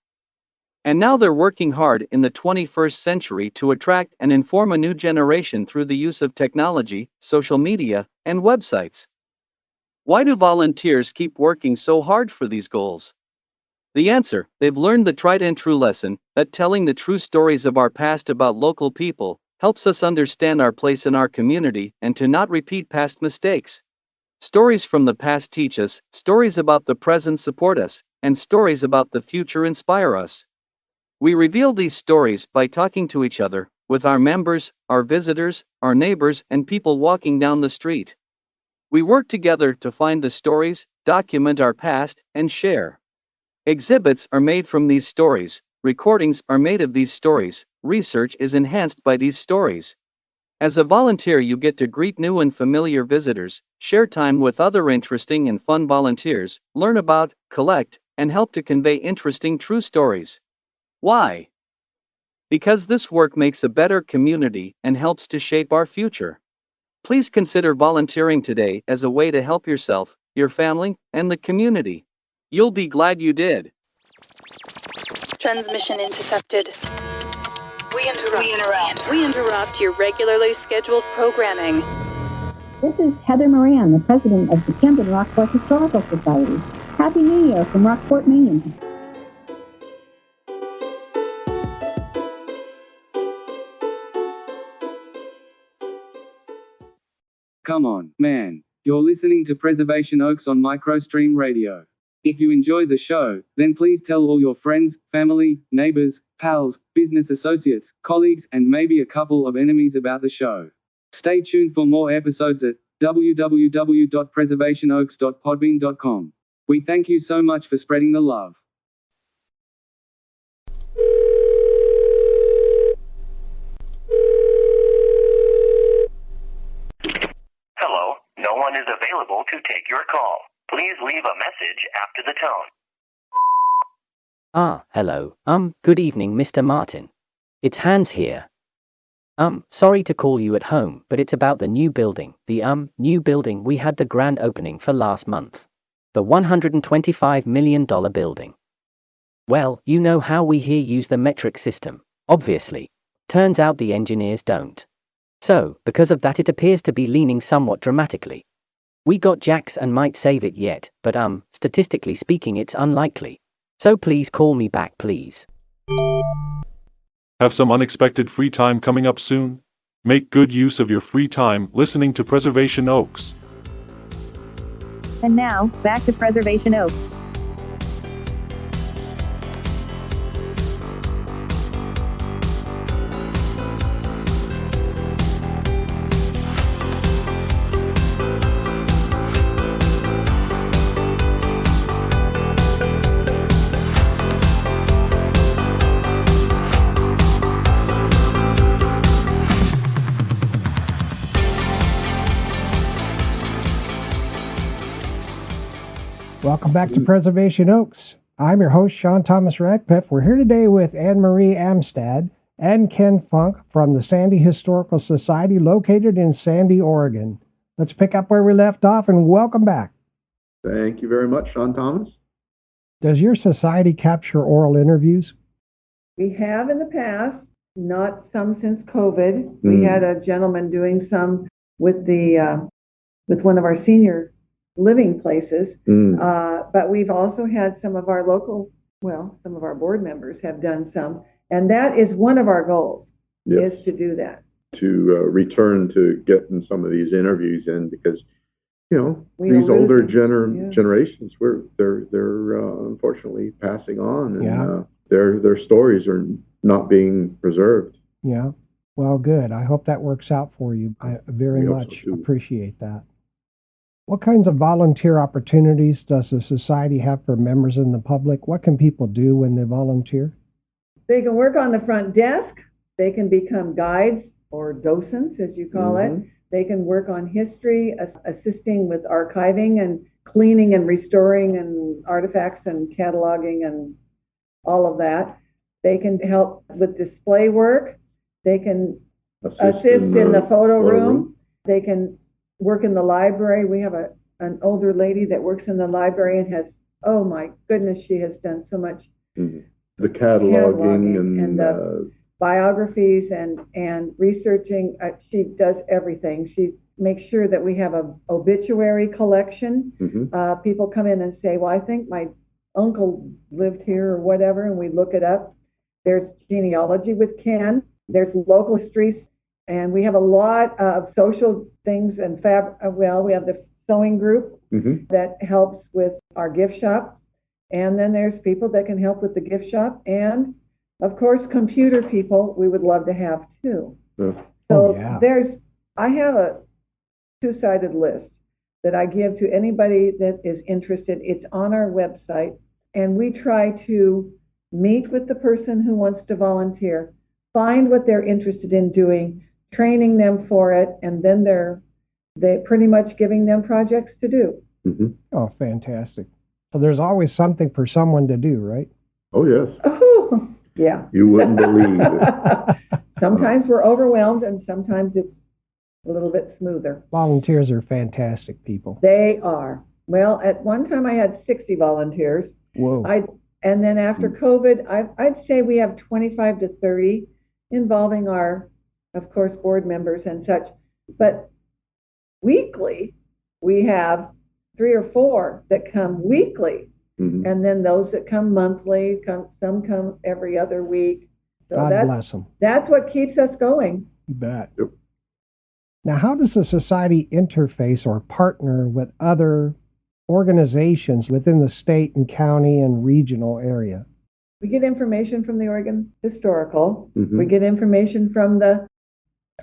And now they're working hard in the 21st century to attract and inform a new generation through the use of technology, social media, and websites. Why do volunteers keep working so hard for these goals? The answer: they've learned the tried and true lesson that telling the true stories of our past about local people helps us understand our place in our community and to not repeat past mistakes. Stories from the past teach us, stories about the present support us, and stories about the future inspire us. We reveal these stories by talking to each other, with our members, our visitors, our neighbors, and people walking down the street. We work together to find the stories, document our past, and share. Exhibits are made from these stories, recordings are made of these stories, research is enhanced by these stories. As a volunteer, you get to greet new and familiar visitors, share time with other interesting and fun volunteers, learn about, collect, and help to convey interesting true stories. Why? Because this work makes a better community and helps to shape our future. Please consider volunteering today as a way to help yourself, your family, and the community. You'll be glad you did. Transmission intercepted. We interrupt your regularly scheduled programming. This is Heather Moran, the president of the Camden Rockport Historical Society. Happy New Year from Rockport, Maine. Come on, man. You're listening to Preservation Oaks on Microstream Radio. If you enjoy the show, then please tell all your friends, family, neighbors, pals, business associates, colleagues, and maybe a couple of enemies about the show. Stay tuned for more episodes at www.preservationoaks.podbean.com. We thank you so much for spreading the love. Hello, no one is available to take your call. Please leave a message after the tone. Hello. Good evening, Mr. Martin. It's Hans here. Sorry to call you at home, but it's about the new building. The new building we had the grand opening for last month. The $125 million building. Well, you know how we here use the metric system, obviously. Turns out the engineers don't. So, because of that, it appears to be leaning somewhat dramatically. We got jacks and might save it yet, but statistically speaking, it's unlikely. So please call me back, please. Have some unexpected free time coming up soon? Make good use of your free time listening to Preservation Oaks. And now, back to Preservation Oaks. Welcome back to Preservation Oaks. I'm your host, Sean Radcliff. We're here today with Marie Amstad and Ken Funk from the Sandy Historical Society located in Sandy, Oregon. Let's pick up where we left off and welcome back. Thank you very much, Sean Thomas. Does your society capture oral interviews? We have in the past. not some since COVID. We had a gentleman doing some with with one of our senior living places. But we've also had some of our some of our board members have done some. And that is one of our goals, is to do that. To return to getting some of these interviews in, because these older generations, they're unfortunately passing on, and their stories are not being preserved. Yeah. Well, good. I hope that works out for you. I very much appreciate that. What kinds of volunteer opportunities does the society have for members in the public? What can people do when they volunteer? They can work on the front desk. They can become guides or docents, as you call it. They can work on history, assisting with archiving and cleaning and restoring and artifacts and cataloging and all of that. They can help with display work. They can assist in the photo room. They can work in the library. We have an older lady that works in the library and has, oh my goodness, she has done so much. The cataloging and biographies and researching. She does everything. She makes sure that we have an obituary collection. People come in and say, well, I think my uncle lived here or whatever, and we look it up. There's genealogy with Ken. There's local histories, and we have a lot of social things and we have the sewing group that helps with our gift shop. And then there's people that can help with the gift shop. And of course, computer people we would love to have too. I have a two-sided list that I give to anybody that is interested. It's on our website, and we try to meet with the person who wants to volunteer, find what they're interested in doing, training them for it, and then they pretty much giving them projects to do. Oh, fantastic. So there's always something for someone to do, right? Oh, yes. Oh, yeah. You wouldn't believe it. Sometimes we're overwhelmed, and sometimes it's a little bit smoother. Volunteers are fantastic people. They are. Well, at one time I had 60 volunteers. Whoa. And then after COVID, I'd say we have 25 to 30 involving our, of course, board members and such. But weekly, we have 3 or 4 that come weekly. And then those that come monthly, some come every other week. So God bless them. That's what keeps us going. You bet. Now, how does the society interface or partner with other organizations within the state and county and regional area? We get information from the Oregon Historical. We get information from the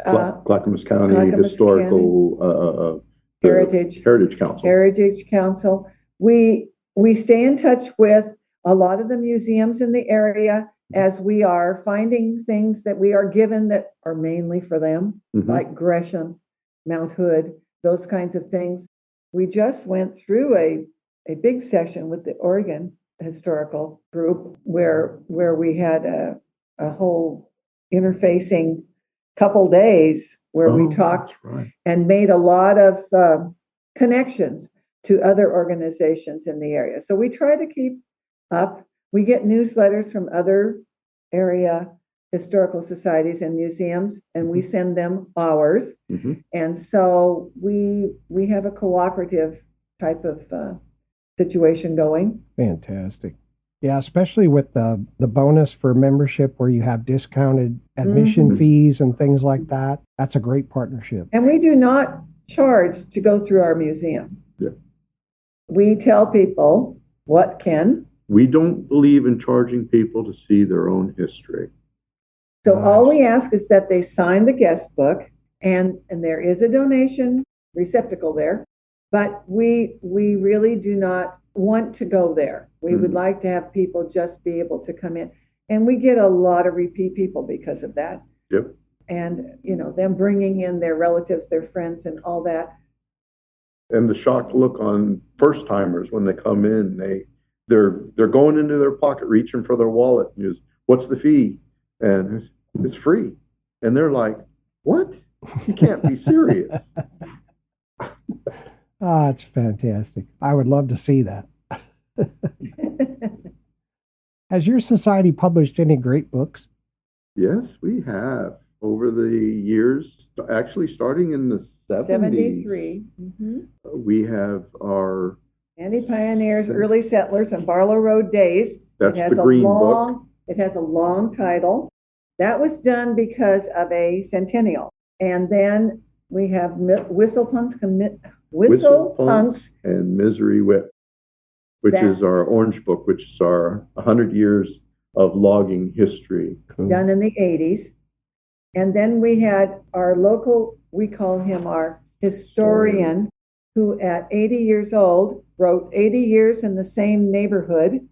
Clackamas County Historical Heritage Council. Heritage Council. We stay in touch with a lot of the museums in the area as we are finding things that we are given that are mainly for them, like Gresham, Mount Hood, those kinds of things. We just went through a big session with the Oregon Historical Group where we had a whole interfacing couple days where we talked and made a lot of connections to other organizations in the area. So we try to keep up. We get newsletters from other area historical societies and museums, and we send them ours. And so we have a cooperative type of situation going. Fantastic. Yeah, especially with the bonus for membership where you have discounted admission fees and things like that. That's a great partnership. And we do not charge to go through our museum. We tell people what can. We don't believe in charging people to see their own history. So all we ask is that they sign the guest book, and there is a donation receptacle there, but we really do not want to go there. We would like to have people just be able to come in, and we get a lot of repeat people because of that. And them bringing in their relatives, their friends, and all that. And the shocked look on first timers when they come in, they're going into their pocket, reaching for their wallet. And goes, what's the fee? And it's free. And they're like, what? You can't be serious. It's fantastic. I would love to see that. Has your society published any great books? Yes, we have over the years, actually starting in the 70s. 73. We have our Sandy Pioneers, Early Settlers, and Barlow Road Days. That's the green book. It has a long title. That was done because of a centennial. And then we have Whistle Punks and Misery Whip, which is our orange book, which is our 100 years of logging history. Done in the 80s. And then we had our local, we call him our historian, who at 80 years old wrote 80 Years in the Same Neighborhood,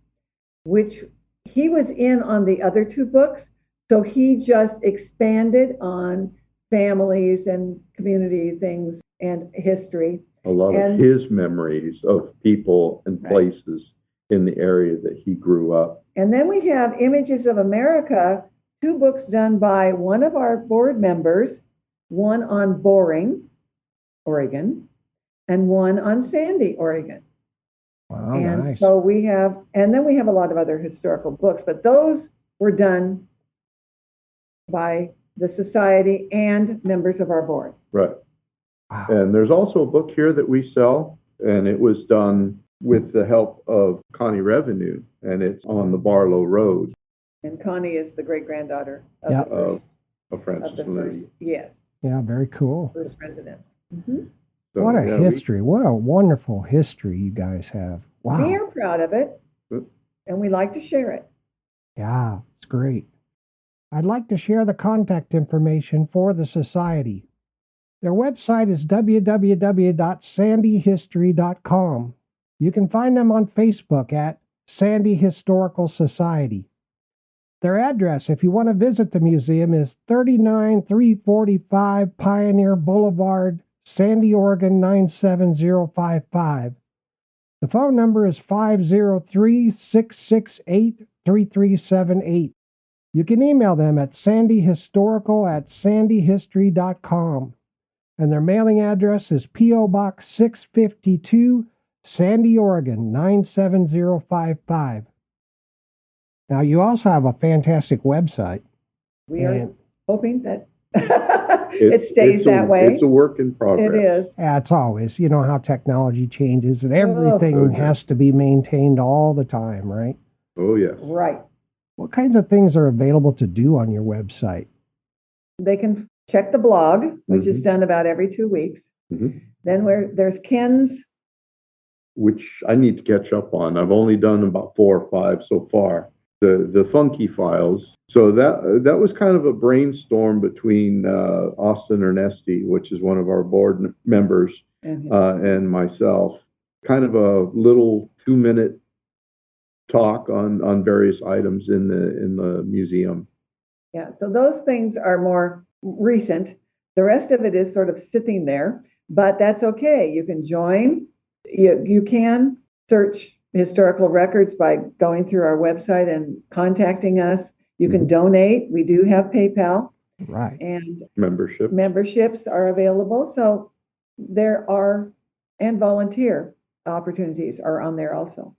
which he was in on the other two books. So he just expanded on families and community things and history. A lot of his memories of people and places in the area that he grew up. And then we have Images of America, two books done by one of our board members, one on Boring, Oregon, and one on Sandy, Oregon. Wow, and nice. So we have, and then we have a lot of other historical books, but those were done by the society and members of our board. Right. Wow. And there's also a book here that we sell, and it was done with the help of Connie Revenue, and it's on the Barlow Road. And Connie is the great-granddaughter of the first. Of Francis and Lady. Yes. Yeah, very cool. First residents. So, what a history. What a wonderful history you guys have. Wow. We are proud of it, and we like to share it. Yeah, it's great. I'd like to share the contact information for the society. Their website is www.sandyhistory.com. You can find them on Facebook at Sandy Historical Society. Their address, if you want to visit the museum, is 39345 Pioneer Boulevard, Sandy, Oregon 97055. The phone number is 503-668-3378. You can email them at sandyhistorical@sandyhistory.com. And their mailing address is P.O. Box 652, Sandy, Oregon 97055. Now, you also have a fantastic website. We are hoping that it stays that way. It's a work in progress. It is. Yeah, it's always, you know how technology changes and everything has to be maintained all the time, right? Oh, yes. Right. What kinds of things are available to do on your website? They can check the blog, which is done about every 2 weeks. Then there's Ken's, which I need to catch up on. I've only done about 4 or 5 so far. The funky files. So that was kind of a brainstorm between Austin Ernesti, which is one of our board members, and myself. Kind of a little 2-minute talk on various items in the museum. Yeah, so those things are more recent. The rest of it is sort of sitting there, but that's okay. You can join. You can search historical records by going through our website and contacting us. You can donate. We do have PayPal. Right. And memberships are available. So there are, and volunteer opportunities are on there also.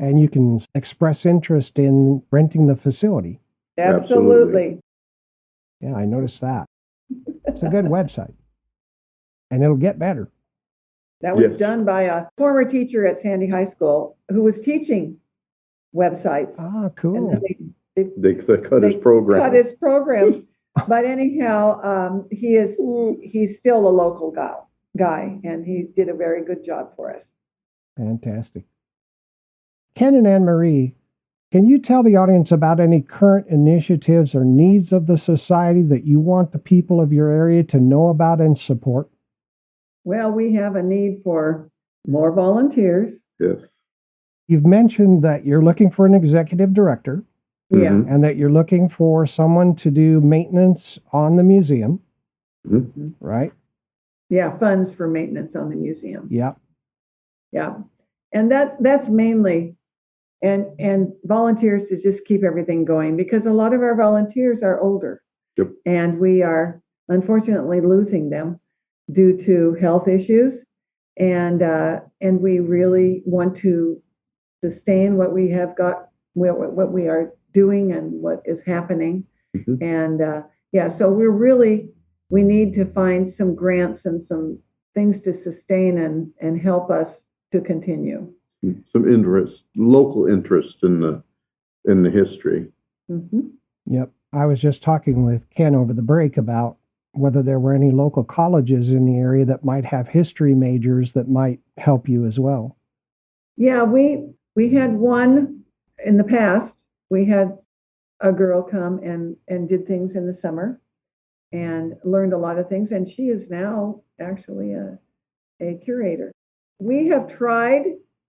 And you can express interest in renting the facility. Absolutely. Yeah, I noticed that. It's a good website. And it'll get better. That was done by a former teacher at Sandy High School who was teaching websites. Ah, cool. And they cut his program. Cut his program. But anyhow, he's still a local guy, and he did a very good job for us. Fantastic. Ken and Anne Marie, can you tell the audience about any current initiatives or needs of the society that you want the people of your area to know about and support? Well, we have a need for more volunteers. Yes. You've mentioned that you're looking for an executive director. Yeah. And that you're looking for someone to do maintenance on the museum. Right? Yeah, funds for maintenance on the museum. Yeah. Yeah. And that's mainly, and volunteers to just keep everything going, because a lot of our volunteers are older. Yep. And we are unfortunately losing them due to health issues, and we really want to sustain what we have got, what we are doing, and what is happening. And so we need to find some grants and some things to sustain and help us to continue. Some interest, local interest in the history. Yep. I was just talking with Ken over the break about whether there were any local colleges in the area that might have history majors that might help you as well. Yeah, we had one in the past. We had a girl come and did things in the summer and learned a lot of things. And she is now actually a curator. We have tried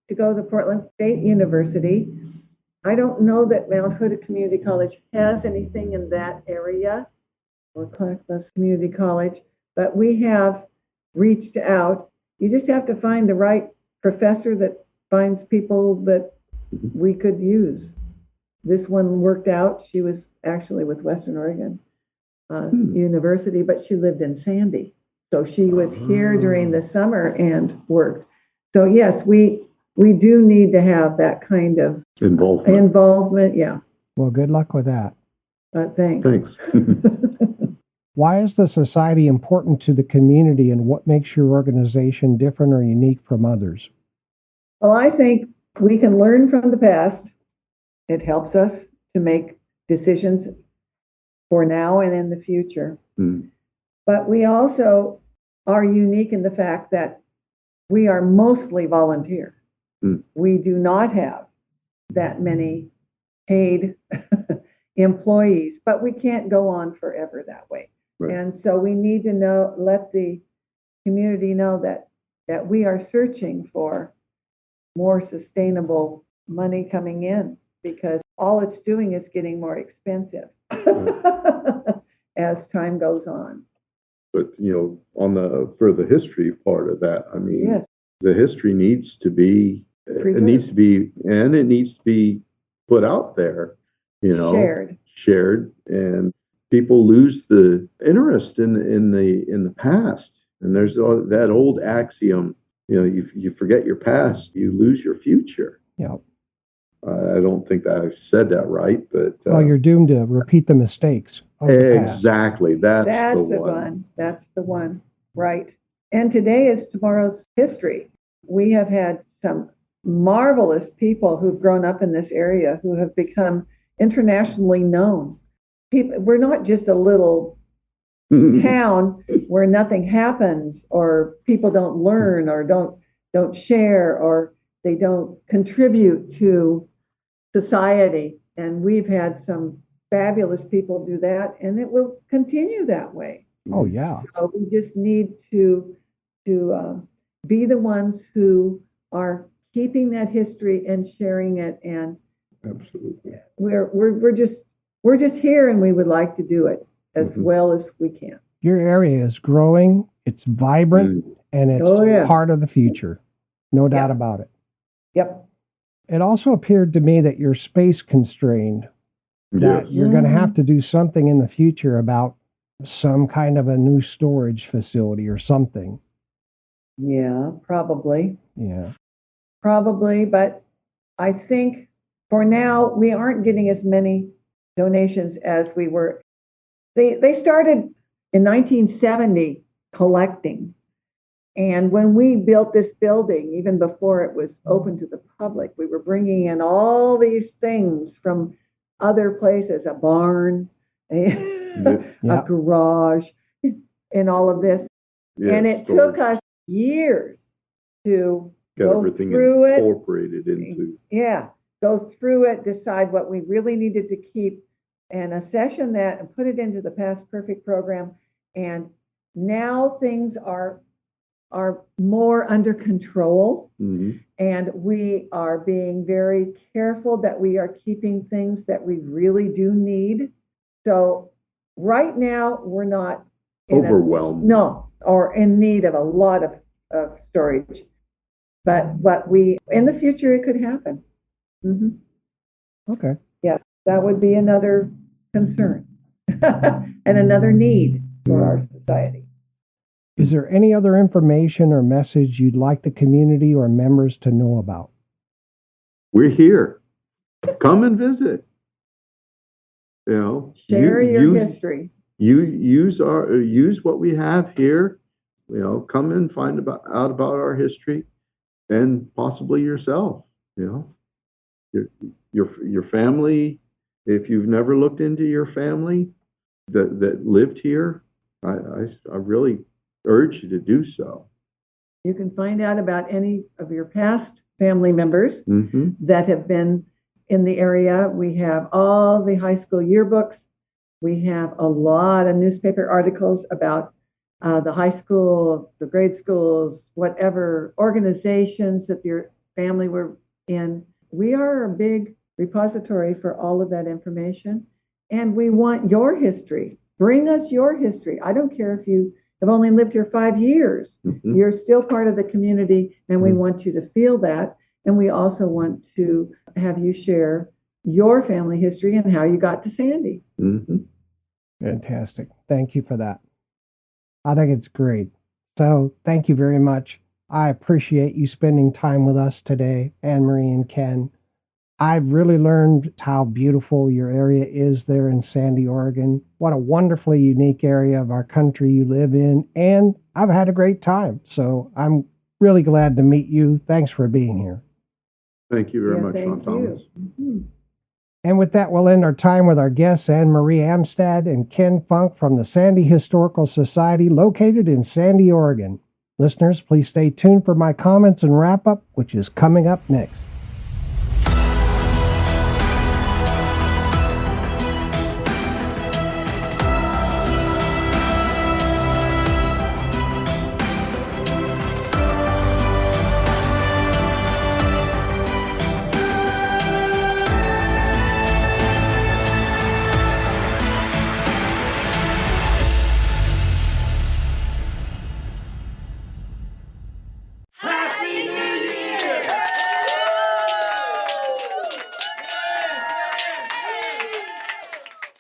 to go to Portland State University. I don't know that Mount Hood Community College has anything in that area, or Clark-Cliffs Community College, but we have reached out. You just have to find the right professor that finds people that we could use. This one worked out. She was actually with Western Oregon University, but she lived in Sandy. So she was here during the summer and worked. So yes, we do need to have that kind of involvement. Yeah. Well, good luck with that. Thanks. Why is the society important to the community, and what makes your organization different or unique from others? Well, I think we can learn from the past. It helps us to make decisions for now and in the future. But we also are unique in the fact that we are mostly volunteer. We do not have that many paid employees, but we can't go on forever that way. Right. And so we need to let the community know that we are searching for more sustainable money coming in, because all it's doing is getting more expensive as time goes on. But for the history part of that, I mean, yes, the history needs to be preserved. It needs to be put out there, shared, and people lose the interest in the past. And there's that old axiom, you forget your past, you lose your future. Yeah. I don't think that I said that right, but well, you're doomed to repeat the mistakes. Exactly. That's the one. That's the one. Right. And today is tomorrow's history. We have had some marvelous people who've grown up in this area who have become internationally known. We're not just a little town where nothing happens, or people don't learn, or don't share, or they don't contribute to society. And we've had some fabulous people do that, and it will continue that way. Oh yeah. So we just need to be the ones who are keeping that history and sharing it. And absolutely, we're just here, and we would like to do it as well as we can. Your area is growing, it's vibrant, and it's part of the future. No doubt about it. Yep. It also appeared to me that you're space constrained, that you're going to have to do something in the future about some kind of a new storage facility or something. Yeah, probably. Yeah. Probably, but I think for now we aren't getting as many donations as we were. They started in 1970 collecting. And when we built this building, even before it was open to the public, we were bringing in all these things from other places, a barn, a garage, and all of this. Yeah, and it took us years to get everything incorporated into. Yeah, go through it, decide what we really needed to keep, and accession that and put it into the Past Perfect program. And now things are more under control, and we are being very careful that we are keeping things that we really do need. So right now we're not overwhelmed, or in need of a lot of storage, but in the future it could happen. Okay. Yeah, that would be another concern and another need for our society. Is there any other information or message you'd like the community or members to know about? We're here. Come and visit. Share your history. Use what we have here. Come and find out about our history, and possibly yourself. Your family. If you've never looked into your family that lived here, I really urge you to do so. You can find out about any of your past family members that have been in the area. We have all the high school yearbooks. We have a lot of newspaper articles about the high school, the grade schools, whatever organizations that your family were in. We are a big repository for all of that information, and we want your history. Bring us your history. I don't care if you have only lived here 5 years. You're still part of the community, and we want you to feel that. And we also want to have you share your family history and how you got to Sandy. Fantastic. Thank you for that. I think it's great. So thank you very much. I appreciate you spending time with us today, Anne Marie and Ken. I've really learned how beautiful your area is there in Sandy, Oregon. What a wonderfully unique area of our country you live in. And I've had a great time. So I'm really glad to meet you. Thanks for being here. Thank you very much, Sean Thomas. And with that, we'll end our time with our guests, Anne Marie Amstad and Ken Funk from the Sandy Historical Society, located in Sandy, Oregon. Listeners, please stay tuned for my comments and wrap-up, which is coming up next.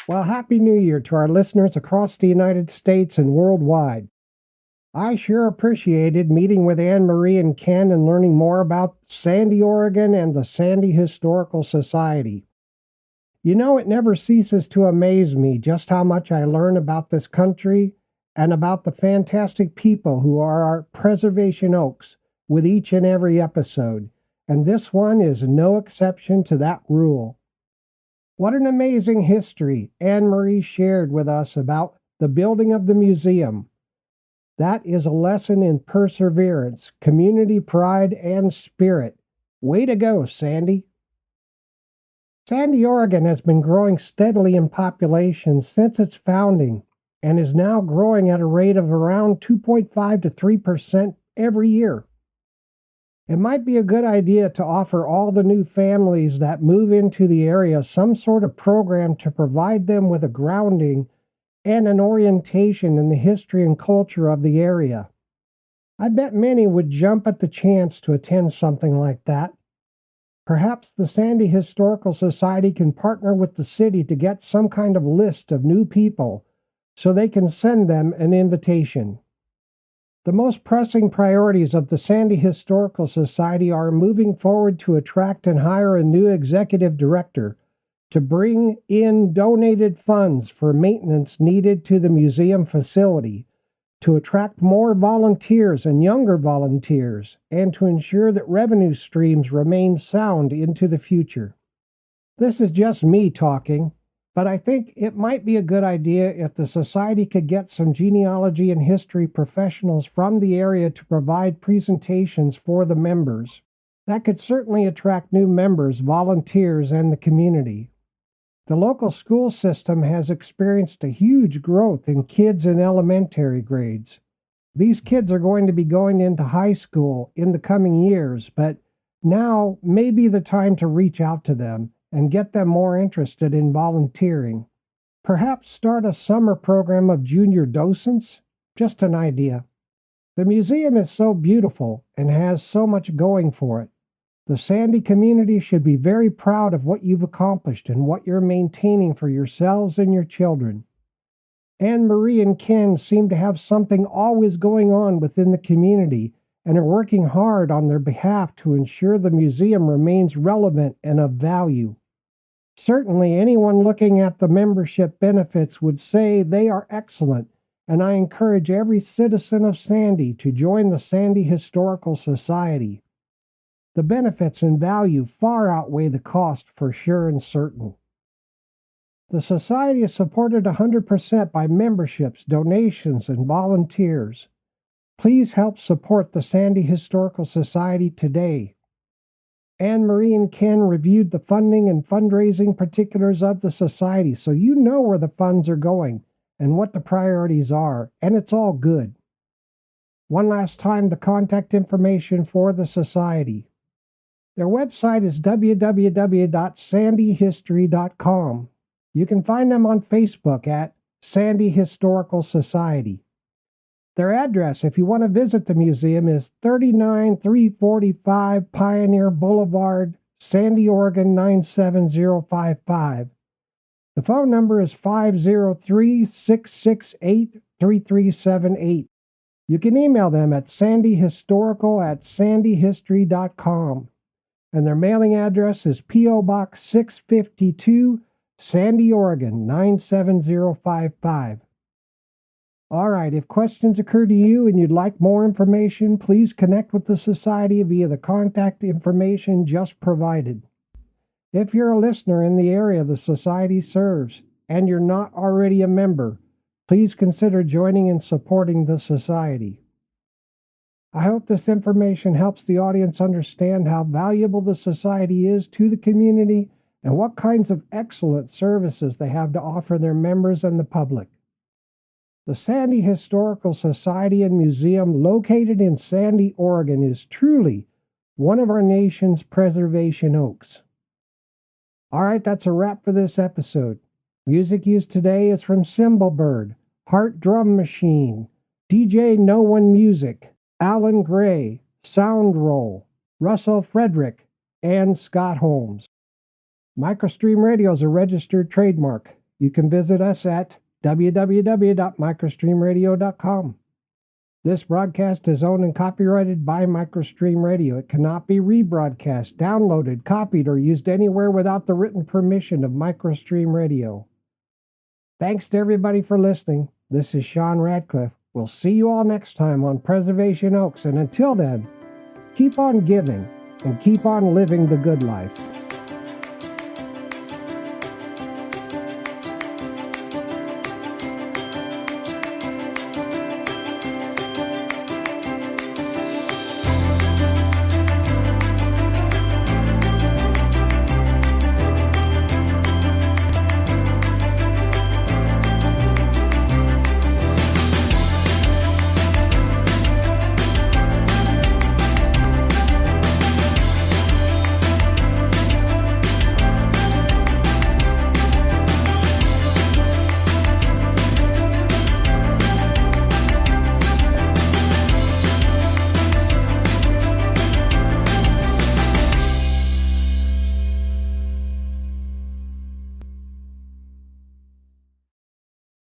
Well, Happy New Year to our listeners across the United States and worldwide. I sure appreciated meeting with Anne Marie and Ken and learning more about Sandy, Oregon and the Sandy Historical Society. It never ceases to amaze me just how much I learn about this country and about the fantastic people who are our Preservation Oaks with each and every episode, and this one is no exception to that rule. What an amazing history Anne Marie shared with us about the building of the museum. That is a lesson in perseverance, community pride, and spirit. Way to go, Sandy. Sandy, Oregon has been growing steadily in population since its founding and is now growing at a rate of around 2.5 to 3% every year. It might be a good idea to offer all the new families that move into the area some sort of program to provide them with a grounding and an orientation in the history and culture of the area. I bet many would jump at the chance to attend something like that. Perhaps the Sandy Historical Society can partner with the city to get some kind of list of new people so they can send them an invitation. The most pressing priorities of the Sandy Historical Society are moving forward to attract and hire a new executive director to bring in donated funds for maintenance needed to the museum facility, to attract more volunteers and younger volunteers, and to ensure that revenue streams remain sound into the future. This is just me talking, but I think it might be a good idea if the society could get some genealogy and history professionals from the area to provide presentations for the members. That could certainly attract new members, volunteers, and the community. The local school system has experienced a huge growth in kids in elementary grades. These kids are going to be going into high school in the coming years, but now may be the time to reach out to them and get them more interested in volunteering. Perhaps start a summer program of junior docents? Just an idea. The museum is so beautiful and has so much going for it. The Sandy community should be very proud of what you've accomplished and what you're maintaining for yourselves and your children. Anne Marie and Ken seem to have something always going on within the community and are working hard on their behalf to ensure the museum remains relevant and of value. Certainly anyone looking at the membership benefits would say they are excellent, and I encourage every citizen of Sandy to join the Sandy Historical Society. The benefits and value far outweigh the cost for sure and certain. The Society is supported 100% by memberships, donations, and volunteers. Please help support the Sandy Historical Society today. Anne Marie and Ken reviewed the funding and fundraising particulars of the Society, so you know where the funds are going and what the priorities are, and it's all good. One last time, the contact information for the Society. Their website is www.sandyhistory.com. You can find them on Facebook at Sandy Historical Society. Their address, if you want to visit the museum, is 39345 Pioneer Boulevard, Sandy, Oregon 97055. The phone number is 503-668-3378. You can email them at sandyhistorical@sandyhistory.com. And their mailing address is P.O. Box 652, Sandy, Oregon 97055. All right, if questions occur to you and you'd like more information, please connect with the Society via the contact information just provided. If you're a listener in the area the Society serves and you're not already a member, please consider joining and supporting the Society. I hope this information helps the audience understand how valuable the Society is to the community and what kinds of excellent services they have to offer their members and the public. The Sandy Historical Society and Museum, located in Sandy, Oregon, is truly one of our nation's preservation oaks. All right, that's a wrap for this episode. Music used today is from Cymbal Bird, Heart Drum Machine, DJ No One Music, Alan Gray, Sound Roll, Russell Frederick, and Scott Holmes. Microstream Radio is a registered trademark. You can visit us at www.microstreamradio.com. This broadcast is owned and copyrighted by Microstream Radio. It cannot be rebroadcast, downloaded, copied, or used anywhere without the written permission of Microstream Radio. Thanks to everybody for listening. This is Sean Radcliff. We'll see you all next time on Preservation Oaks, and until then, keep on giving and keep on living the good life.